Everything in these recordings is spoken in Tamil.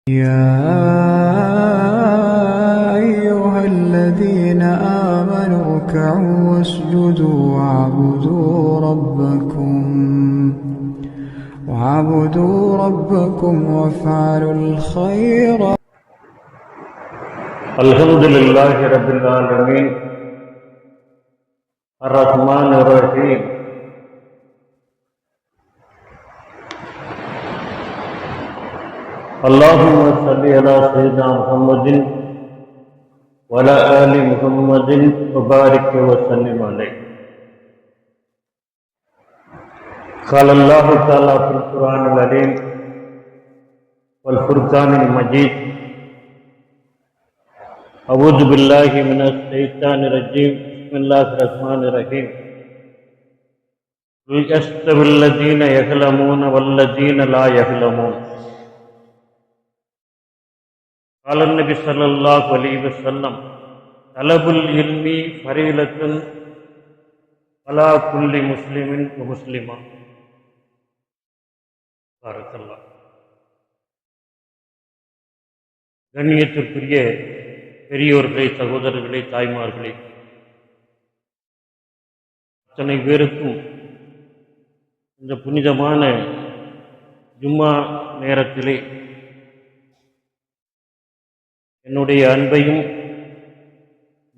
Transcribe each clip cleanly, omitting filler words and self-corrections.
يا أيها الذين آمنوا اركعوا واسجدوا واعبدوا ربكم وافعلوا الخير. الحمد لله رب العالمين الرحمن الرحيم اللهم صل على سيدنا محمد وعلى آل محمد وبارك وسلم عليه. قال الله تعالى في القرآن العظيم والفرقان المجيد: أعوذ بالله من الشيطان الرجيم بسم الله الرحمن الرحيم يستوي الذين يعلمون والذين لا يعلمون. قال النبي صلى الله عليه وسلم: طلب العلم فريضة على كل مسلم ومسلمة. بارك الله. கண்ணியத்திற்குரிய பெரியோர்களே, சகோதரர்களே, தாய்மார்களே, அத்தனை பேருக்கும் இந்த புனிதமான ஜும்மா நேரத்திலே என்னுடைய அன்பையும்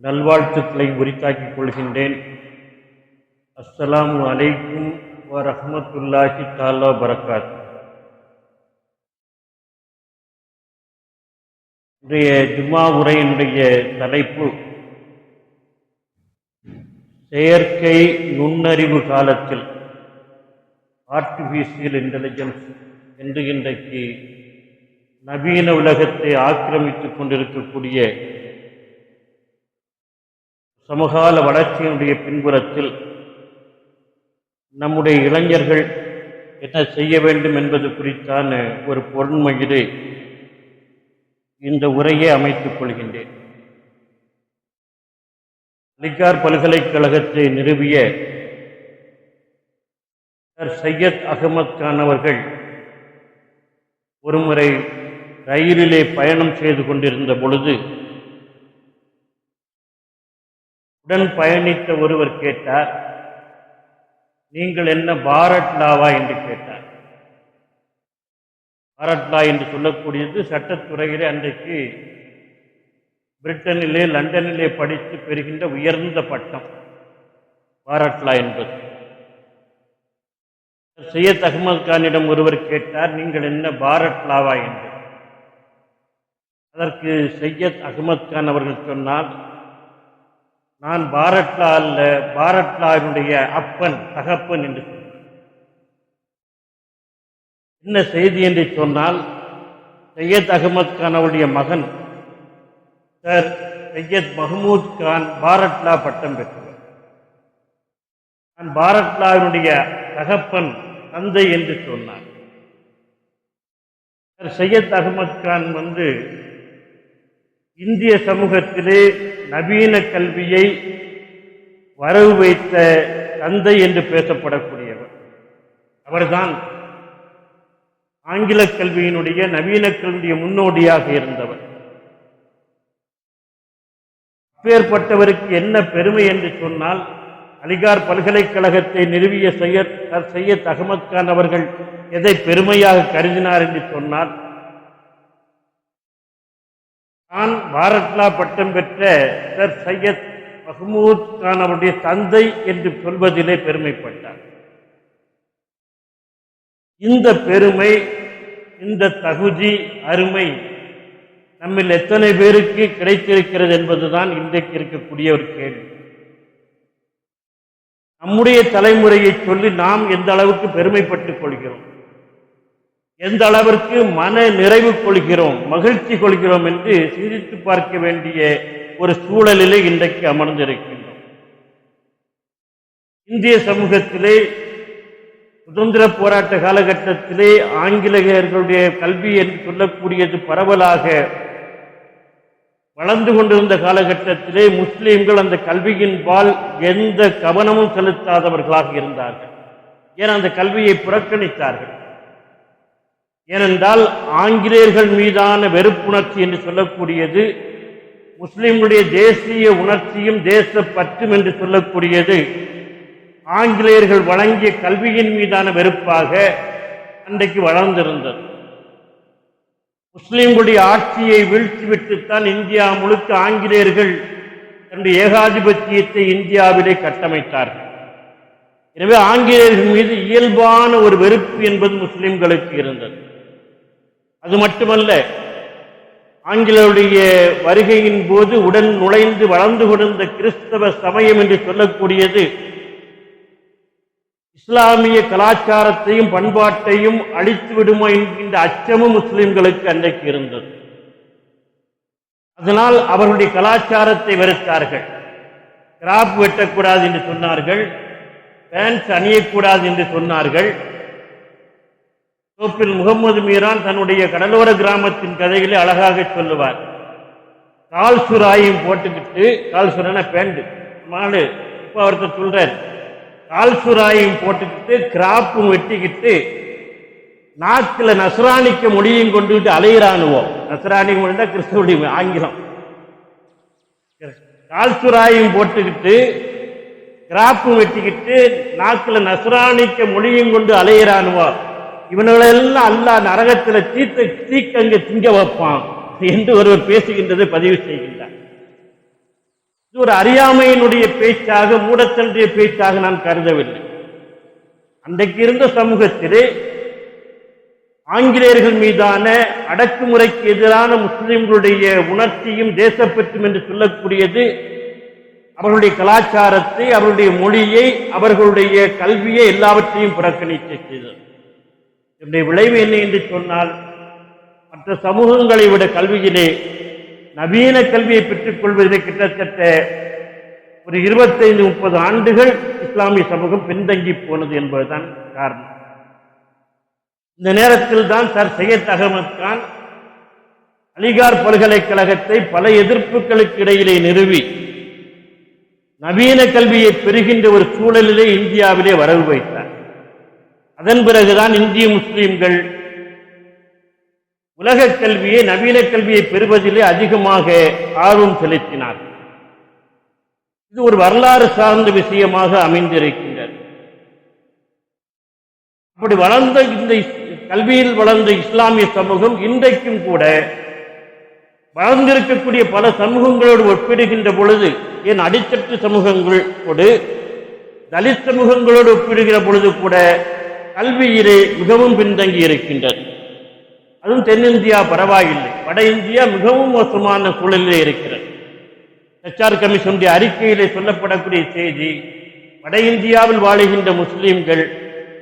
நல்வாழ்த்துக்களை உரித்தாக்கிக் கொள்கின்றேன். அஸ்ஸலாமு அலைக்கும் வரஹ்மத்துல்லாஹி தஆலா பரக்காத்துஹு. இன்றைய ஜும்மா உரையினுடைய தலைப்பு செயற்கை நுண்ணறிவு காலத்தில் ஆர்டிஃபிஷியல் இன்டெலிஜென்ஸ் என்று இன்றைக்கு நவீன உலகத்தை ஆக்கிரமித்துக் கொண்டிருக்கக்கூடிய சமகால வளர்ச்சியினுடைய பின்புறத்தில் நம்முடைய இளைஞர்கள் என்ன செய்ய வேண்டும் என்பது குறித்தான ஒரு பொருண்மையிலே இந்த உரையை அமைத்துக் கொள்கின்றேன். அலிகார் பல்கலைக்கழகத்தை நிறுவிய சர் சையத் அகமது கான் அவர்கள் ஒருமுறை ரயிலிலே பயணம் செய்து கொண்டிருந்த பொழுது உடன் பயணித்த ஒருவர் கேட்டார், நீங்கள் என்ன பாரத் லாவா என்று கேட்டார். பாரத் லா என்று சொல்லக்கூடியது சட்டத்துறையிலே அன்றைக்கு பிரிட்டனிலே, லண்டனிலே படித்து பெறுகின்ற உயர்ந்த பட்டம் பாரத் லா என்பது. சையத் அகமது கானிடம் ஒருவர் கேட்டார், நீங்கள் என்ன பாரத் லாவா என்று. அதற்கு சையத் அகமது கான் அவர்கள் சொன்னார், நான் பாரத் லா அல்ல, பாரத் லாவினுடைய அப்பன், தகப்பன் என்று சொன்னார். என்ன செய்தி என்று சொன்னால், சையத் அகமது கான் அவருடைய மகன் சர் சையத் மஹமூத் கான் பாரத் லா பட்டம் பெற்றவர். நான் பாரத் லாவினுடைய தகப்பன், தந்தை என்று சொன்னார். சர் சையத் அகமது கான் இந்திய சமூகத்திலே நவீன கல்வியை வரவு வைத்த தந்தை என்று பேசப்படக்கூடியவர். அவர்தான் ஆங்கில கல்வியினுடைய, நவீன கல்வியுடைய முன்னோடியாக இருந்தவர். அப்பேற்பட்டவருக்கு என்ன பெருமை என்று சொன்னால், அலிகார் பல்கலைக்கழகத்தை நிறுவிய சையத் அகமது கான் அவர்கள் எதை பெருமையாக கருதினார் என்று சொன்னால், நான் பாரத் லா பட்டம் பெற்ற சர் சையத் மஹமூத் கான் அவருடைய தந்தை என்று சொல்வதிலே பெருமைப்பட்டார். இந்த பெருமை, இந்த தகுதி, அருமை நம்மில் எத்தனை பேருக்கு கிடைத்திருக்கிறது என்பதுதான் இன்றைக்கு இருக்கக்கூடிய ஒரு கேள்வி. நம்முடைய தலைமுறையை சொல்லி நாம் எந்த அளவுக்கு பெருமைப்பட்டுக் கொள்கிறோம், எந்த அளவிற்கு மன நிறைவு கொள்கிறோம், மகிழ்ச்சி கொள்கிறோம் என்று சிந்தித்து பார்க்க வேண்டிய ஒரு சூழலிலே இன்றைக்கு அமர்ந்திருக்கின்றோம். இந்திய சமூகத்திலே சுதந்திர போராட்ட காலகட்டத்திலே ஆங்கிலேயர்களுடைய கல்வி என்று சொல்லக்கூடியது பரவலாக வளர்ந்து கொண்டிருந்த காலகட்டத்திலே முஸ்லீம்கள் அந்த கல்வியின்பால் எந்த கவனமும் செலுத்தாதவர்களாக இருந்தார்கள். ஏன் அந்த கல்வியை புறக்கணித்தார்கள். ஏனென்றால் ஆங்கிலேயர்கள் மீதான வெறுப்புணர்ச்சி என்று சொல்லக்கூடியது முஸ்லிம்களுடைய தேசிய உணர்ச்சியும் தேசப்பற்றும் என்று சொல்லக்கூடியது ஆங்கிலேயர்கள் வழங்கிய கல்வியின் மீதான வெறுப்பாக அன்றைக்கு வளர்ந்திருந்தது. முஸ்லிம்களுடைய ஆட்சியை வீழ்த்திவிட்டுத்தான் இந்தியா முழுக்க ஆங்கிலேயர்கள் தன்னுடைய ஏகாதிபத்தியத்தை இந்தியாவிலே கட்டமைத்தார்கள். எனவே ஆங்கிலேயர்கள் மீது இயல்பான ஒரு வெறுப்பு என்பது முஸ்லிம்களுக்கு இருந்தது. அது மட்டுமல்ல, ஆங்கிலேயருடைய வருகையின் போது உடன் நுழைந்து வளர்ந்து கொண்டிருந்த கிறிஸ்தவ சமயம் என்று சொல்லக்கூடியது இஸ்லாமிய கலாச்சாரத்தையும் பண்பாட்டையும் அழித்து விடுமோ என்கின்ற அச்சமும் முஸ்லிம்களுக்கு அன்றைக்கு இருந்தது. அதனால் அவர்களுடைய கலாச்சாரத்தை வெறுத்தார்கள். கிராப் வெட்டக்கூடாது என்று சொன்னார்கள், பேன்ஸ் அணியக்கூடாது என்று சொன்னார்கள். தோப்பில் முகமது மீரான் தன்னுடைய கடலோர கிராமத்தின் கதைகளை அழகாக சொல்லுவார். கால் சுராயும் போட்டுக்கிட்டு, கால் சுரான பேண்ட் மாடு, இப்போ ஒருத்தர் சொல்றார், கால் சுராயும் போட்டுக்கிட்டு கிராப்பும் வெட்டிக்கிட்டு நாக்கில் நஸ்ரானிக்க முடியும் கொண்டுகிட்டு அலையிறானுவோம். நஸ்ரானிக்க முடிந்தா கிறிஸ்தவனுடைய ஆங்கிலம். கால் சுராயும் போட்டுக்கிட்டு கிராப்பும் வெட்டிக்கிட்டு நாக்கில் நஸ்ரானிக்க முடியும் கொண்டு அலையிறானுவோ, இவனெல்லாம் அல்லாஹ் நரகத்தில் தீக்கங்க திங்க வைப்பான் என்று ஒருவர் பேசுகின்றதை பதிவு செய்கின்றார். இது ஒரு அறியாமையினுடைய பேச்சாக, மூடத்தன்றிய பேச்சாக நான் கருதவில்லை. அன்றைக்கு இருந்த சமூகத்திலே ஆங்கிலேயர்கள் மீதான அடக்குமுறைக்கு எதிரான முஸ்லிம்களுடைய உணர்ச்சியும் தேசப்பற்றும் என்று சொல்லக்கூடியது அவர்களுடைய கலாச்சாரத்தை, அவர்களுடைய மொழியை, அவர்களுடைய கல்வியை எல்லாவற்றையும் புறக்கணிக்க செய்தது. இதனுடைய விளைவு என்ன என்று சொன்னால், மற்ற சமூகங்களை விட கல்வியிலே நவீன கல்வியை பெற்றுக் கொள்வதிலே கிட்டத்தட்ட ஒரு 25-30 ஆண்டுகள் இஸ்லாமிய சமூகம் பின்தங்கி போனது என்பதுதான் காரணம். இந்த நேரத்தில் தான் சர் சையத் அகமது கான் அலிகார் பல்கலைக்கழகத்தை பல எதிர்ப்புகளுக்கு இடையிலே நிறுவி நவீன கல்வியை பெறுகின்ற ஒரு சூழலிலே இந்தியாவிலே வரவு வைத்தார். அதன் பிறகுதான் இந்திய முஸ்லிம்கள் உலக கல்வியை, நவீன கல்வியை பெறுவதிலே அதிகமாக ஆர்வம் செலுத்தினார். இது ஒரு வரலாறு சார்ந்த விஷயமாக அமைந்திருக்கின்றது. அப்படி வளர்ந்த இந்த கல்வியில் வளர்ந்த இஸ்லாமிய சமூகம் இன்றைக்கும் கூட வளர்ந்திருக்கக்கூடிய பல சமூகங்களோடு ஒப்பிடுகின்ற பொழுது, ஏன் அடித்தட்டு சமூகங்களோடு தலித் சமூகங்களோடு ஒப்பிடுகிற பொழுது கூட கல்வியிலே மிகவும் பின்தங்கி இருக்கின்றது. அதுவும் தென்னிந்தியா பரவாயில்லை, வட இந்தியா மிகவும் மோசமான சூழலிலே இருக்கிறது. எச்ஆர் கமிஷனுடைய அறிக்கையிலே சொல்லப்படக்கூடிய செய்தி, வட இந்தியாவில் வாழுகின்ற முஸ்லிம்கள்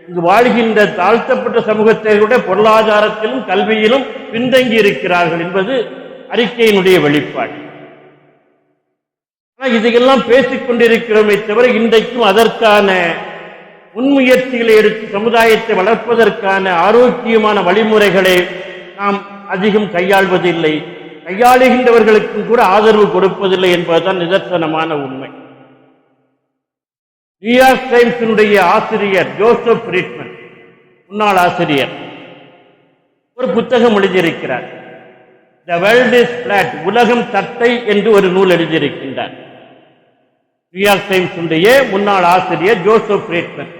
இங்கு வாழ்கின்ற தாழ்த்தப்பட்ட சமூகத்தை விட பொருளாதாரத்திலும் கல்வியிலும் பின்தங்கி இருக்கிறார்கள் என்பது அறிக்கையினுடைய வெளிப்பாடு. ஆனால் இதையெல்லாம் பேசிக் கொண்டிருக்கிறோமே தவிர இன்றைக்கும் அதற்கான முன்முயற்சிகளை எடுத்து சமுதாயத்தை வளர்ப்பதற்கான ஆரோக்கியமான வழிமுறைகளை நாம் அதிகம் கையாள்வதில்லை. கையாளுகின்றவர்களுக்கும் கூட ஆதரவு கொடுப்பதில்லை என்பதுதான் நிதர்சனமான உண்மை. நியூயார்க் டைம்ஸினுடைய ஆசிரியர் ஜோசப் ஃப்ரீட்மன், முன்னாள் ஆசிரியர், ஒரு புத்தகம் எழுதியிருக்கிறார். த வேர்ல்ட் இஸ் பிளாட், உலகம் தட்டை என்று ஒரு நூல் எழுதியிருக்கின்றார். நியூயார்க் டைம்ஸுடைய முன்னாள் ஆசிரியர் Joseph Friedman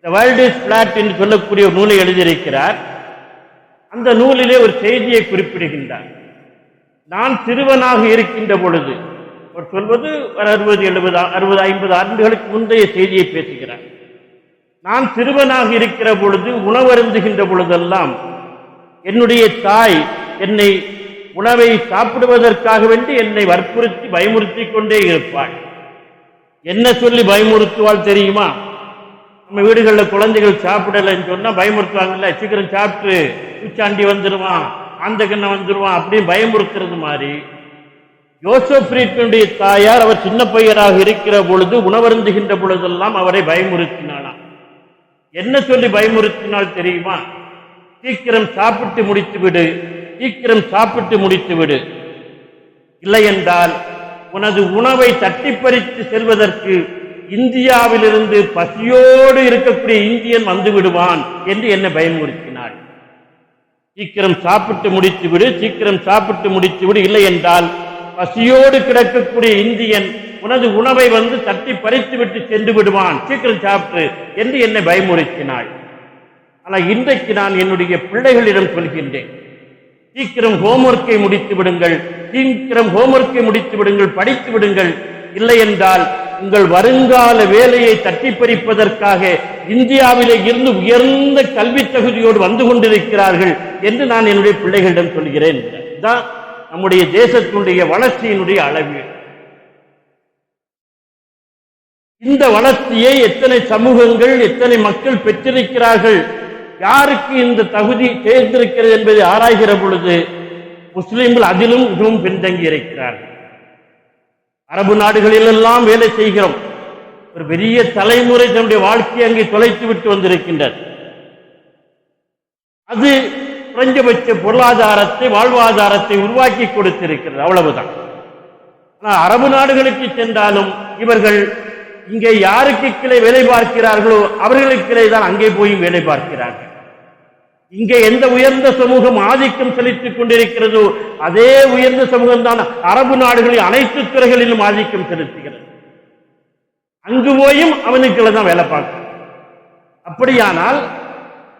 the world is flat என்று சொல்லக்கூடிய ஒரு நூலை எழுதியிருக்கிறார். அந்த நூலிலே ஒரு செய்தியை குறிப்பிடுகின்றார். நான் சிறுவனாக இருக்கின்ற பொழுது, அவர் சொல்வது 60, 70, 50 ஆண்டுகளுக்கு முந்தைய செய்தியை பேசுகிறார். நான் சிறுவனாக இருக்கிற பொழுது, உணவருந்துகின்ற பொழுதெல்லாம் என்னுடைய தாய் என்னை உணவை சாப்பிடுவதற்காக வேண்டி என்னை வற்புறுத்தி பயமுறுத்தி கொண்டே இருப்பாள். என்ன சொல்லி பயமுறுத்துவாள் தெரியுமா? நம்ம வீடுகளில் குழந்தைகள் சாப்பிடலைன்னு சொன்னா பயமுறுத்துவாங்கல்ல, சீக்கிரம் சாப்பிட்டு பூச்சாண்டி வந்துடுவான், அந்த கண்ணை வந்துடுவான் அப்படின்னு பயமுறுத்துறது மாதிரி, ஜோசப் ஃப்ரீட்மனுடைய தாயார் அவர் சின்ன பையராக இருக்கிற பொழுது உணவருந்துகின்ற பொழுதெல்லாம் அவரை பயமுறுத்தினாளாம். என்ன சொல்லி பயமுறுத்தினால் தெரியுமா? சீக்கிரம் சாப்பிட்டு முடித்து விடு, சீக்கிரம் சாப்பிட்டு முடித்து விடு, இல்லை என்றால் உனது உணவை தட்டி பறித்து செல்வதற்கு இந்தியாவிலிருந்து பசியோடு இருக்கக்கூடிய இந்தியன் வந்து விடுவான் என்று என்னை பயமுறுத்தினாள். சீக்கிரம் சாப்பிட்டு முடித்து விடு, சீக்கிரம் சாப்பிட்டு முடித்து விடு, இல்லை என்றால் பசியோடு கிடக்கக்கூடிய இந்தியன் உனது உணவை தட்டி பறித்து விட்டு சென்று விடுவான், சீக்கிரம் சாப்பிட்டு என்று என்னை பயமுறுத்தினாள். ஆனால் இன்றைக்கு நான் என்னுடைய பிள்ளைகளிடம் சொல்கின்றேன், சீக்கிரம் ஹோம்ஒர்க்கை முடித்து விடுங்கள், சீக்கிரம் ஹோம்ஒர்க்கை முடித்து விடுங்கள், படித்து விடுங்கள். இல்லை என்றால் உங்கள் வருங்கால வேலையை தட்டி பறிப்பதற்காக இந்தியாவிலே இருந்து உயர்ந்த கல்வி தகுதியோடு வந்து கொண்டிருக்கிறார்கள் என்று நான் என்னுடைய பிள்ளைகளிடம் சொல்கிறேன். இதுதான் நம்முடைய தேசத்தினுடைய வளர்ச்சியினுடைய அளவு. இந்த வளர்ச்சியை எத்தனை சமூகங்கள், எத்தனை மக்கள் பெற்றிருக்கிறார்கள், யாருக்கு இந்த தகுதி தேர்ந்திருக்கிறது என்பதை ஆராய்கிற பொழுது முஸ்லிம்கள் அதிலும் மிகவும் பின்தங்கி இருக்கிறார்கள். அரபு நாடுகளிலெல்லாம் வேலை செய்கிறோம். ஒரு பெரிய தலைமுறை தன்னுடைய வாழ்க்கையை அங்கே தொலைத்து விட்டு வந்திருக்கின்றது. அது குறைஞ்சபட்ச பொருளாதாரத்தை, வாழ்வாதாரத்தை உருவாக்கி கொடுத்திருக்கிறது, அவ்வளவுதான். ஆனால் அரபு நாடுகளுக்கு சென்றாலும் இவர்கள் இங்கே யாருக்கு கீழே வேலை பார்க்கிறார்களோ அவர்களுக்கு தான் அங்கே போய் வேலை பார்க்கிறார்கள். இங்கே எந்த உயர்ந்த சமூகம் ஆதிக்கம் செலுத்திக் கொண்டிருக்கிறதோ அதே உயர்ந்த சமூகம் தான் அரபு நாடுகளில் அனைத்து துறைகளிலும் ஆதிக்கம் செலுத்துகிறது. அங்கு போயும் அவனுக்குள்ள தான் வேலை பார்க்கணும். அப்படியானால்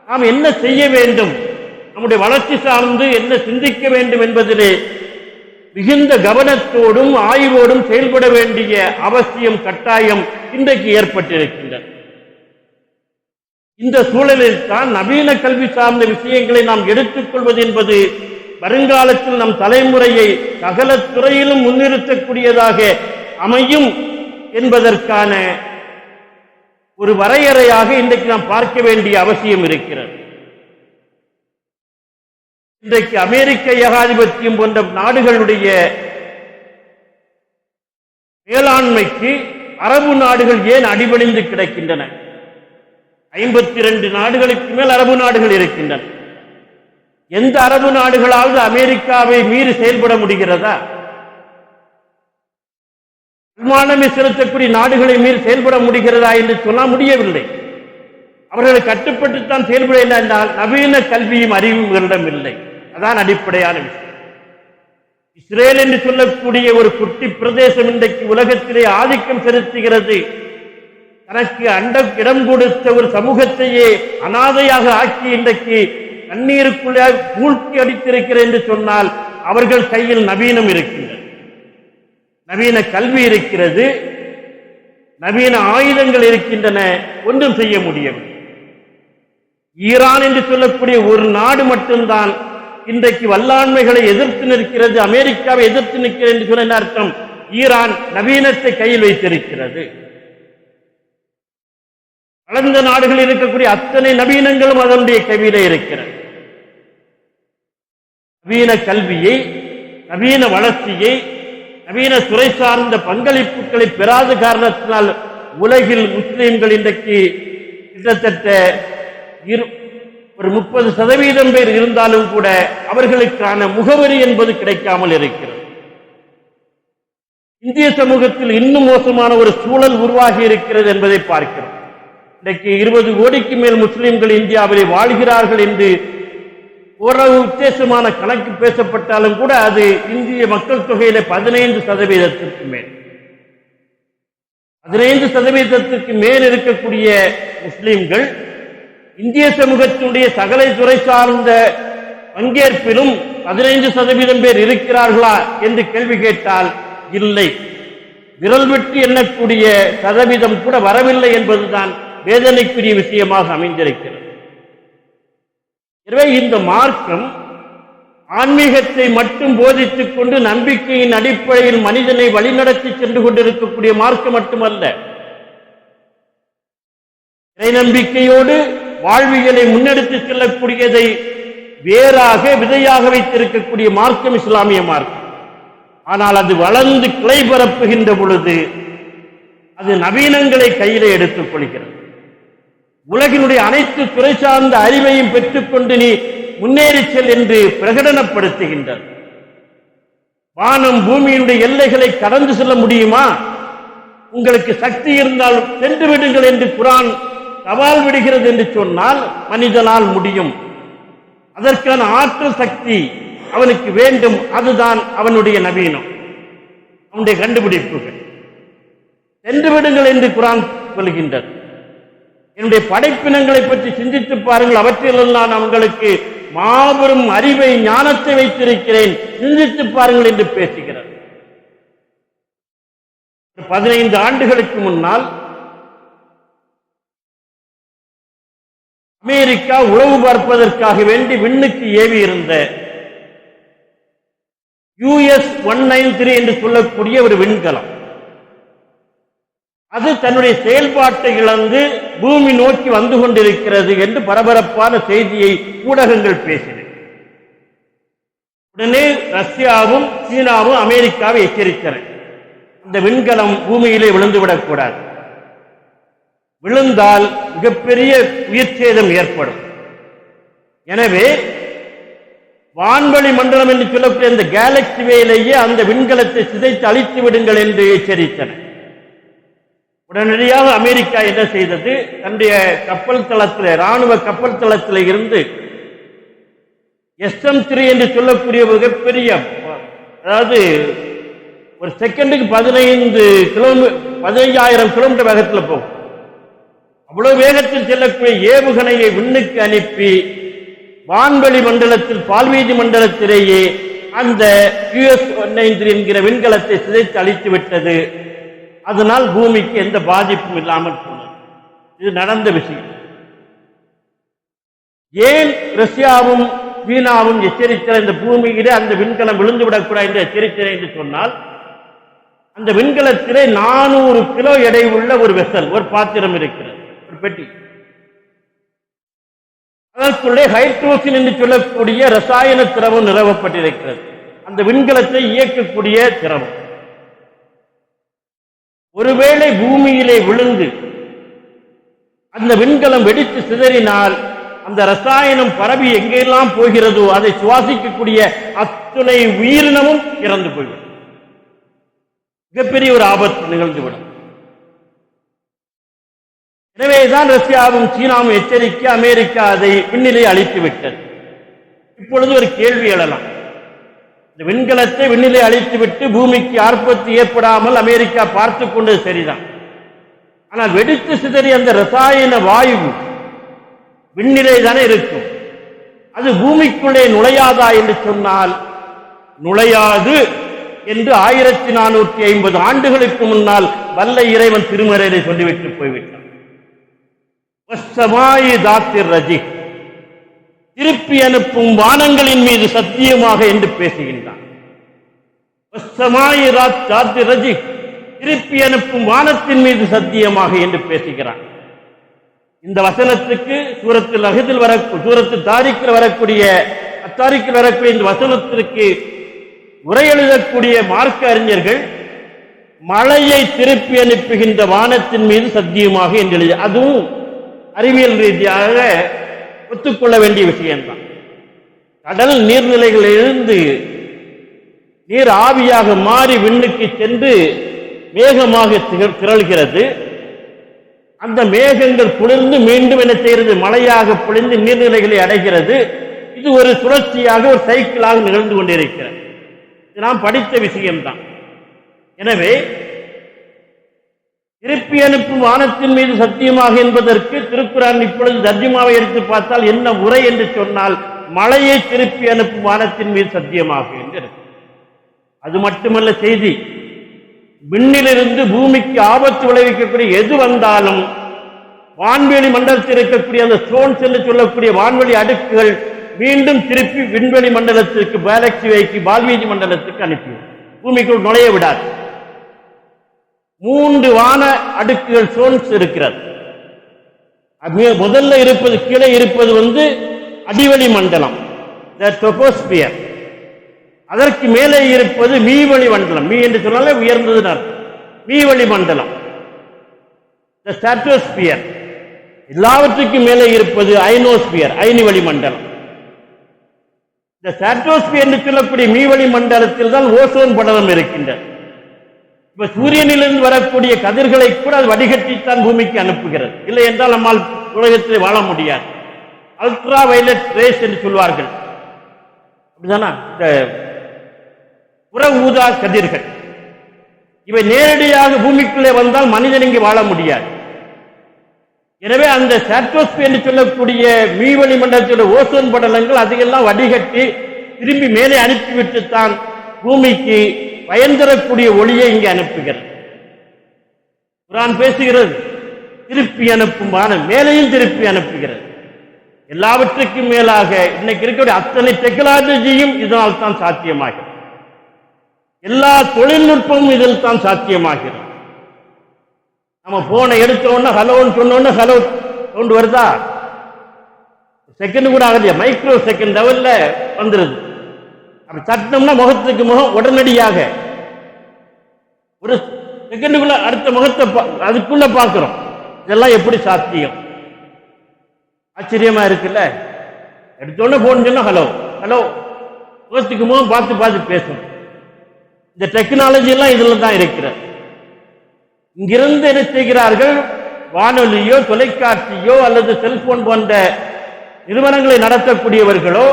நாம் என்ன செய்ய வேண்டும், நம்முடைய வளர்ச்சி சார்ந்து என்ன சிந்திக்க வேண்டும் என்பதிலே மிகுந்த கவனத்தோடும் ஆய்வோடும் செயல்பட வேண்டிய அவசியம், கட்டாயம் இன்றைக்கு ஏற்பட்டிருக்கின்றது. இந்த சூழலில் தான் நவீன கல்வி சார்ந்த விஷயங்களை நாம் எடுத்துக்கொள்வது என்பது வருங்காலத்தில் நம் தலைமுறையை சகல துறையிலும் முன்னிறுத்தக்கூடியதாக அமையும் என்பதற்கான ஒரு வரையறையாக இன்றைக்கு நாம் பார்க்க வேண்டிய அவசியம் இருக்கிறது. இன்றைக்கு அமெரிக்க ஏகாதிபத்தியம் போன்ற நாடுகளுடைய மேலாண்மைக்கு அரபு நாடுகள் ஏன் அடிபணிந்து கிடக்கின்றன? 52 நாடுகளுக்கு மேல் அரபு நாடுகள் இருக்கின்றன. எந்த அரபு நாடுகளாவது அமெரிக்காவை மீறி செயல்பட முடிகிறதா? விமானமே செலுத்தக்கூடிய நாடுகளை மீறி செயல்பட முடிகிறதா என்று சொல்ல முடியவில்லை. அவர்கள் கட்டுப்பட்டுத்தான் செயல்பட என்றால் நவீன கல்வியும் அறிவும் இவரிடம் இல்லை. அதான் அடிப்படையான விஷயம். இஸ்ரேல் என்று சொல்லக்கூடிய ஒரு குட்டி பிரதேசம் இன்றைக்கு உலகத்திலே ஆதிக்கம் செலுத்துகிறது. தனக்கு இடம் கொடுத்த ஒரு சமூகத்தையே அனாதையாக ஆக்கி இன்றைக்கு தண்ணீருக்குள்ளே மூழ்கி அடித்திருக்கிறது என்று சொன்னால் அவர்கள் கையில் நவீனம் இருக்கின்றது, நவீன கல்வி இருக்கிறது, நவீன ஆயுதங்கள் இருக்கின்றன, ஒன்றும் செய்ய முடியவில்லை. ஈரான் என்று சொல்லக்கூடிய ஒரு நாடு மட்டும்தான் இன்றைக்கு வல்லாண்மைகளை எதிர்த்து நிற்கிறது, அமெரிக்காவை எதிர்த்து நிற்கிறது என்று சொன்ன அர்த்தம் ஈரான் நவீனத்தை கையில் வைத்திருக்கிறது. வளர்ந்த நாடுகளில் இருக்கக்கூடிய அத்தனை நவீனங்களும் அதனுடைய கையிலே இருக்கிறது. நவீன கல்வியை, நவீன வளர்ச்சியை, நவீன துறை சார்ந்த பங்களிப்புகளை பெறாத காரணத்தினால் உலகில் முஸ்லிம்கள் இன்றைக்கு கிட்டத்தட்ட ஒரு 30% பேர் இருந்தாலும் கூட அவர்களுக்கான முகவரி என்பது கிடைக்காமல் இருக்கிறது. இந்திய சமூகத்தில் இன்னும் மோசமான ஒரு சூழல் உருவாகி இருக்கிறது என்பதை பார்க்கிறோம். இன்றைக்கு 20 கோடிக்கு மேல் முஸ்லிம்கள் இந்தியாவிலே வாழ்கிறார்கள் என்று ஓரளவு உத்தேசமான கணக்கு பேசப்பட்டாலும் கூட அது இந்திய மக்கள் தொகையில 15% மேல், 15% மேல் இருக்கக்கூடிய முஸ்லிம்கள் இந்திய சமூகத்தினுடைய சகல துறை சார்ந்த பங்கேற்பிலும் 15% பேர் இருக்கிறார்களா என்று கேள்வி கேட்டால் இல்லை, விரல் விட்டு எண்ணக்கூடிய சதவீதம் கூட வரவில்லை என்பதுதான் வேதனைக்குரிய விஷயமாக அமைந்திருக்கிறது. எனவே இந்த மார்க்கம் ஆன்மீகத்தை மட்டும் போதித்துக் கொண்டு நம்பிக்கையின் அடிப்படையில் மனிதனை வழிநடத்தி சென்று கொண்டிருக்கக்கூடிய மார்க்கம் மட்டுமல்ல, இறை நம்பிக்கையோடு வாழ்வியலை முன்னெடுத்து செல்லக்கூடியதை வேறாக விதையாக வைத்திருக்கக்கூடிய மார்க்கம் இஸ்லாமிய மார்க்கம். ஆனால் அது வளர்ந்து கிளை பரப்புகின்ற பொழுது அது நவீனங்களை கையிலே எடுத்துக் கொள்கிறது. உலகினுடைய அனைத்து துறை சார்ந்த அறிவையும் பெற்றுக்கொண்டு நீ முன்னேறி செல் என்று பிரகடனப்படுத்துகின்றது. வானம் பூமியினுடைய எல்லைகளை கடந்து செல்ல முடியுமா? உங்களுக்கு சக்தி இருந்தால் சென்று விடுங்கள் என்று குர்ஆன் சவால் விடுகிறது என்று சொன்னால் மனிதனால் முடியும். அதற்கான ஆற்றல் சக்தி அவனுக்கு வேண்டும். அதுதான் அவனுடைய நவீனம், அவனுடைய கண்டுபிடிப்புகள். சென்று விடுங்கள் என்று குர்ஆன் சொல்கின்றது. என்னுடைய படைப்பினங்களை பற்றி சிந்தித்து பாருங்கள், அவற்றில் நான் அவங்களுக்கு மாபெரும் அறிவை, ஞானத்தை வைத்திருக்கிறேன், சிந்தித்து பாருங்கள் என்று பேசுகிறார். 15 ஆண்டுகளுக்கு முன்னால் அமெரிக்கா உளவு பார்ப்பதற்காக வேண்டி விண்ணுக்கு ஏவி இருந்த US-193 என்று சொல்லக்கூடிய ஒரு விண்கலம், அது தன்னுடைய செயல்பாட்டை இழந்து பூமி நோக்கி வந்து கொண்டிருக்கிறது என்று பரபரப்பான செய்தியை ஊடகங்கள் பேசின. உடனே ரஷ்யாவும் சீனாவும் அமெரிக்காவை எச்சரித்தன, இந்த விண்கலம் பூமியிலே விழுந்துவிடக்கூடாது, விழுந்தால் மிகப்பெரிய உயிர் சேதம் ஏற்படும். எனவே வான்வெளி மண்டலம் என்று சொல்லக்கூடிய இந்த கேலக்சியிலேயே அந்த விண்கலத்தை சிதைத்து அழித்து விடுங்கள் என்று எச்சரித்தன. உடனடியாக அமெரிக்கா என்ன செய்தது, தன்னுடைய கப்பல் தளத்தில், ராணுவ கப்பல் தளத்தில் இருந்து SM-3 என்று சொல்லக்கூடிய மிகப்பெரிய, அதாவது ஒரு செகண்டுக்கு 15,000 கிலோமீட்டர் வேகத்தில் போகும், அவ்வளவு வேகத்தில் செல்லக்கூடிய ஏவுகணையை விண்ணுக்கு அனுப்பி வான்வெளி மண்டலத்தில், பால்வீதி மண்டலத்திலேயே அந்த US-193 என்கிற விண்கலத்தை சிதைத்து அழித்து விட்டது. அதனால் பூமிக்கு எந்த பாதிப்பும் இல்லாமல் போனது. இது நடந்த விஷயம். ஏன் ரஷ்யாவும் சீனாவும் எச்சரித்த இந்த பூமியிலே அந்த விண்கலம் விழுந்துவிடக்கூடாது என்று எச்சரித்தன என்று சொன்னால், அந்த விண்கலத்திலே 400 கிலோ எடை உள்ள ஒரு வெசல், ஒரு பாத்திரம் இருக்கிறது, ஒரு பெட்டி. அதற்குள்ளே ஹைட்ரோஜன் என்று சொல்லக்கூடிய ரசாயன திரவம் நிறுவப்பட்டிருக்கிறது, அந்த விண்கலத்தை இயக்கக்கூடிய திரவம். ஒருவேளை பூமியிலே விழுந்து அந்த விண்கலம் வெடித்து சிதறினால் அந்த ரசாயனம் பரவி எங்கெல்லாம் போகிறதோ அதை சுவாசிக்கக்கூடிய அத்துணை உயிரினமும் இறந்து போய்விடும், மிகப்பெரிய ஒரு ஆபத்து நிகழ்ந்துவிடும். எனவேதான் ரஷ்யாவும் சீனாவும் எச்சரிக்க அமெரிக்கா அதை விண்ணிலே அழித்து விட்டது. இப்பொழுது ஒரு கேள்வி எழலாம், இந்த விண்கலத்தை விண்ணிலே அழித்துவிட்டு பூமிக்கு ஆர்ப்பத்தி ஏற்படாமல் அமெரிக்கா பார்த்து கொண்டது சரிதான். ஆனால் வெடித்து சிதறி அந்த ரசாயன வாயு விண்ணிலே தானே இருக்கும், அது பூமிக்குள்ளே நுழையாதா என்று சொன்னால் நுழையாது என்று 1450 ஆண்டுகளுக்கு முன்னால் வல்ல இறைவன் திருமறையிலே சொல்லிவிட்டு போய்விட்டான். திருப்பி அனுப்பும் வானங்களின் மீது சத்தியமாக என்று பேசுகின்றான். திருப்பி அனுப்பும் வானத்தின் மீது சத்தியமாக என்று பேசுகிறான். இந்த வசனத்துக்கு சூரத்தில் அஹதில் சூரத்தில் தாரிக்கில் வரக்கூடிய இந்த வசனத்திற்கு உரை எழுதக்கூடிய மார்க்க அறிஞர்கள் மழையை திருப்பி அனுப்புகின்ற வானத்தின் மீது சத்தியமாக என்று எழுதி, அதுவும் அறிவியல் ரீதியாக ஒத்துக்கொள்ள வேண்டிய விஷயம்தான். கடல் நீர்நிலைகளிலிருந்து நீர் ஆவியாக மாறி விண்ணுக்கு சென்று மேகமாக திரள்கிறது. அந்த மேகங்கள் குளிர்ந்து மீண்டும் என்ன செய்கிறது, மழையாக பொழிந்து நீர்நிலைகளை அடைகிறது. இது ஒரு சுழற்சியாக, ஒரு சைக்கிளாக நிகழ்ந்து கொண்டிருக்கிறது. இது நாம் படித்த விஷயம்தான். எனவே திருப்பி அனுப்பும் வானத்தின் மீது சத்தியமாக என்பதற்கு திருக்குர்ஆன் இப்பொழுது தர்ஜுமாவை எடுத்து பார்த்தால் என்ன உரை என்று சொன்னால், மழையை திருப்பி அனுப்பும் வானத்தின் மீது சத்தியமாக என்று இருக்கு. அது மட்டுமல்ல செய்தி, விண்ணிலிருந்து பூமிக்கு ஆபத்து விளைவிக்கக்கூடிய எது வந்தாலும் வான்வெளி மண்டலத்தில் இருக்கக்கூடிய அந்த ஸ்டோன்ஸ் என்று சொல்லக்கூடிய வான்வெளி அடுக்குகள் மீண்டும் திருப்பி விண்வெளி மண்டலத்திற்கு, கேலக்சிக்கு, பால்வீதி மண்டலத்துக்கு அனுப்பிவிடும், பூமிக்குள் நுழைய விடாது. 3 வான அடுக்குகள் ஸ்டோன்ஸ் இருக்கிறது. முதல்ல இருப்பது, கீழே இருப்பது அடிவெளி மண்டலம், ட்ரோபோஸ்பியர். அதற்கு மேலே இருப்பது மீவெளி மண்டலம். மீ என்று சொன்னாலே உயர்ந்தது அர்த்தம். மீவெளி மண்டலம், ஸ்ட்ராட்டோஸ்பியர். எல்லாவற்றுக்கும் மேலே இருப்பது அயனோஸ்பியர், அயனிவெளி மண்டலம். இந்த ஸ்ட்ராட்டோஸ்பியர் என்று சொல்லக்கூடிய மீவெளி மண்டலத்தில் தான் ஓசோன் படலம் இருக்கின்றது. இப்ப சூரியனிலிருந்து வரக்கூடிய கதிர்களை கூட அது வடிகட்டித்தான் பூமிக்கு அனுப்புகிறது. இல்லை என்றால் நம்மால் உலகத்தில் வாழ முடியாது. அல்ட்ரா வயலட் ரேஸ் என்று சொல்வார்கள். அப்படிதானா? இந்த புற ஊதா கதிர்கள் இவை நேரடியாக பூமிக்குள்ளே வந்தால் மனிதன் இங்கு வாழ முடியாது. எனவே அந்த ஸ்ட்ராட்டோஸ்பியர் என்று சொல்லக்கூடிய மீவழி மண்டலத்தில் ஓசோன் படலங்கள் அதையெல்லாம் வடிகட்டி திரும்பி மேலே அனுப்பிவிட்டுத்தான் பூமிக்கு பயன் தரக்கூடிய ஒளியை இங்கே அனுப்புகிறது. குர்ஆன் பேசுகிறது, திருப்பி அனுப்பும் வானம் மேலையும் திருப்பி அனுப்புகிறது. எல்லாவற்றுக்கும் மேலாக இன்னைக்கு இருக்கக்கூடிய அத்தனை டெக்னாலஜியும் இதனால் தான் சாத்தியமாகிறது. எல்லா தொழில்நுட்பமும் இதில் தான் சாத்தியமாகிறது. நம்ம போனை எடுத்தோன்னா ஹலோன்னு சொன்னோன்னா ஹலோ சவுண்ட் வருதா? செகண்ட் கூட ஆகலையா, மைக்ரோ செகண்ட் லெவல்ல வந்துருது. அப்படி தட்டினோம்னா முகத்துக்கு முகம் உடனடியாக ஒரு செகண்டுக்குள்ள அடுத்த முகத்தை அதுக்குள்ள பார்க்கிறோம். இதெல்லாம் எப்படி சாத்தியம்? ஆச்சரியமா இருக்குல்ல. எடுத்தோடனே போன் சொன்னா ஹலோ ஹலோ, முகத்துக்கு முகம் பார்த்து பார்த்து பேசணும். இந்த டெக்னாலஜி எல்லாம் இதுல தான் இருக்கிறது. இங்கிருந்து என்ன செய்கிறார்கள்? வானொலியோ தொலைக்காட்சியோ அல்லது செல்போன் போன்ற நிறுவனங்களை நடத்தக்கூடியவர்களோ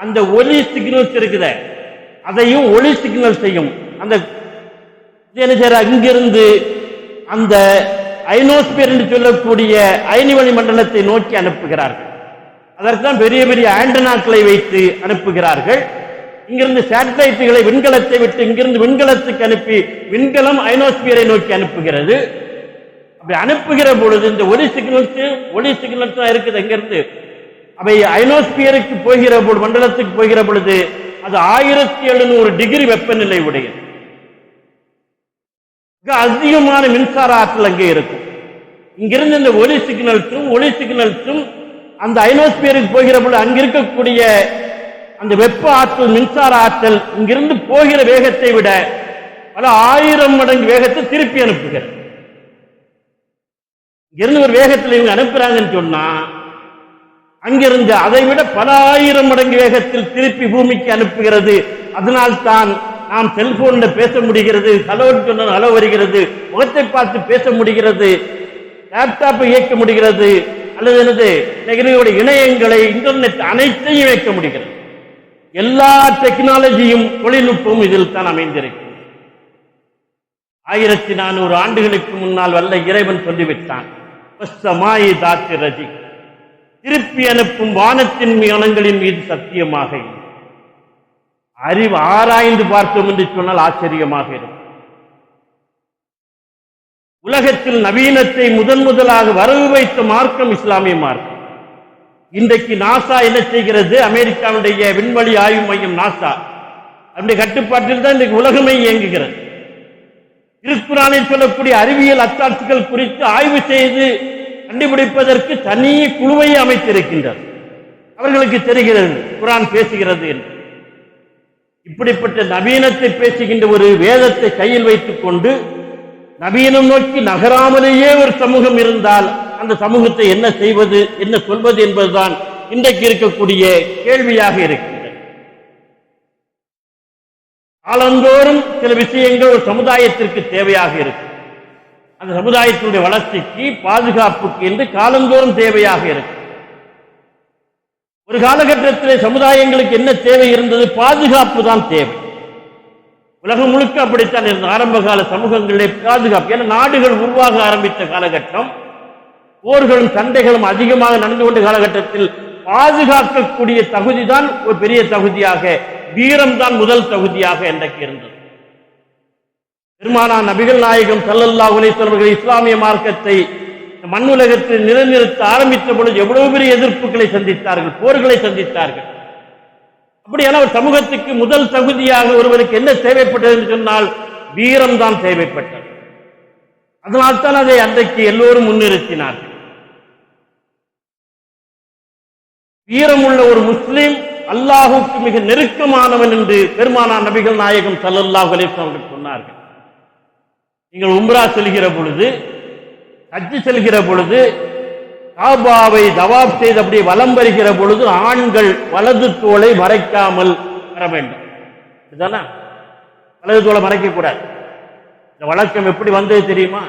அந்த ஒலி சிக்னல்ஸ் இருக்குத அதையும் ஒளி சிக்னல் செய்யும். அந்த என்ன செய்யற இங்கிருந்து அந்த ஐனோஸ்பியர் என்று சொல்லக்கூடிய அயனிவழி மண்டலத்தை நோக்கி அனுப்புகிறார்கள். அதற்குதான் பெரிய பெரிய ஆண்டனாக்களை வைத்து அனுப்புகிறார்கள். இங்கிருந்து சேட்டலைட்டுகளை விண்கலத்தை விட்டு இங்கிருந்து விண்கலத்துக்கு அனுப்பி விண்கலம் ஐனோஸ்பியரை நோக்கி அனுப்புகிறது. அப்படி அனுப்புகிற பொழுது இந்த ஒலி சிக்னல்ஸ் தான் இருக்குது. இங்கிருந்து அவை ஐனோஸ்பியருக்கு போகிற பொழுது, மண்டலத்துக்கு போகிற பொழுது அது 1700 டிகிரி வெப்பநிலை உடையது. அதிகமான மின்சார ஆற்றல் அங்கே இருக்கும். இங்கிருந்து இந்த ஒலி சிக்னல்ஸும் அந்த ஐனோஸ்பியருக்கு போகிற பொழுது அங்க இருக்கக்கூடிய அந்த வெப்ப ஆற்றல், மின்சார ஆற்றல் இங்கிருந்து போகிற வேகத்தை விட பல 1000 மடங்கு வேகத்தை திருப்பி அனுப்புகிறது. இங்கிருந்து ஒரு வேகத்தில் இவங்க அனுப்புறாங்கன்னு சொன்னா அங்கிருந்து அதை விட பல 1000 மடங்கு வேகத்தில் திருப்பி பூமிக்கு அனுப்புகிறது. அதனால்தான் நாம் செல்போன்ல பேச முடிகிறது, ஹலோன்னு சொன்ன ஹலோ வருகிறது, முகத்தை பார்த்து பேச முடிகிறது, லேப்டாப்பை இயக்க முடிகிறது, அல்லது என்னது இணையங்களை இன்டர்நெட் அனைத்தையும் இயக்க முடிகிறது. எல்லா டெக்னாலஜியும் தொழில்நுட்பமும் இதில் தான் அமைந்திருக்கிறது. 1400 ஆண்டுகளுக்கு முன்னால் வல்ல இறைவன் சொல்லிவிட்டான், திருப்பி அனுப்பும் வானத்தின் மீனங்களின் மீது சத்தியமாக. அறிவு ஆராய்ந்து பார்த்தோம் என்று சொன்னால் ஆச்சரியமாக இருக்கும். உலகத்தில் நவீனத்தை முதலாக வரவு வைத்த மார்க்கம் இஸ்லாமிய மார்க்கம். இன்றைக்கு நாசா என்ன செய்கிறது? அமெரிக்காவுடைய விண்வெளி ஆய்வு மையம் நாசா அவருடைய கட்டுப்பாட்டில் தான் இன்றைக்கு உலகமே இயங்குகிறது. திருக்குர்ஆனில் சொல்லக்கூடிய அறிவியல் அத்தாட்சிகள் குறித்து ஆய்வு செய்து கண்டுபிடிப்பதற்கு தனி குழுவை அமைத்திருக்கின்றார். அவர்களுக்கு தெரிகிறது குர்ஆன் பேசுகிறது என்று. இப்படிப்பட்ட நவீனத்தை பேசுகின்ற ஒரு வேதத்தை கையில் வைத்துக் கொண்டு நவீனம் நோக்கி நகராமலேயே ஒரு சமூகம் இருந்தால் அந்த சமூகத்தை என்ன செய்வது, என்ன சொல்வது என்பதுதான் இன்றைக்கு இருக்கக்கூடிய கேள்வியாக இருக்கின்றது. காலந்தோறும் சில விஷயங்கள் ஒரு சமுதாயத்திற்கு தேவையாக இருக்கும். அந்த சமுதாயத்தினுடைய வளர்ச்சிக்கு, பாதுகாப்புக்கு என்று காலந்தோறும் தேவையாக இருக்கும். ஒரு காலகட்டத்திலே சமுதாயங்களுக்கு என்ன தேவை இருந்தது? பாதுகாப்பு தான் தேவை. உலகம் முழுக்க அப்படித்தான் இருந்த ஆரம்ப கால சமூகங்களிலே பாதுகாப்பு. ஏன்னா நாடுகள் உருவாக ஆரம்பித்த காலகட்டம், போர்களும் சண்டைகளும் அதிகமாக நடந்து கொண்ட காலகட்டத்தில் பாதுகாக்கக்கூடிய தகுதி தான் ஒரு பெரிய தகுதியாக, வீரம் தான் முதல் தகுதியாக இன்றைக்கு இருந்தது. பெருமானார் நபிகள் நாயகம் ஸல்லல்லாஹு அலைஹி வஸல்லம் அவர்கள் இஸ்லாமிய மார்க்கத்தை மண்ணுலகத்தில் நிலைநிறுத்த ஆரம்பித்த பொழுது எவ்வளவு பெரிய எதிர்ப்புகளை சந்தித்தார்கள், போர்களை சந்தித்தார்கள். அப்படியான ஒரு சமூகத்துக்கு முதல் தகுதியாக ஒருவருக்கு என்ன தேவைப்பட்டது என்று சொன்னால் வீரம் தான் தேவைப்பட்டது. அதனால்தான் அதை அன்றைக்கு எல்லோரும் முன்னிறுத்தினார்கள். வீரமுள்ள ஒரு முஸ்லிம் அல்லாஹுக்கு மிக நெருக்கமானவன் என்று பெருமானார் நபிகள் நாயகம் ஸல்லல்லாஹு அலைஹி வஸல்லம் அவர்கள் சொன்னார்கள். நீங்கள் உம்ரா செல்கிற பொழுது, ஹஜ் செல்கிற பொழுது, காபாவை தவாப் செய்து அப்படியே வலம் வருகிற பொழுது ஆண்கள் வலது தோளை மறைக்காமல் வர வேண்டும். இதுதானே, வலது தோளை மறைக்க கூடாது. இந்த வழக்கம் எப்படி வந்தது தெரியுமா?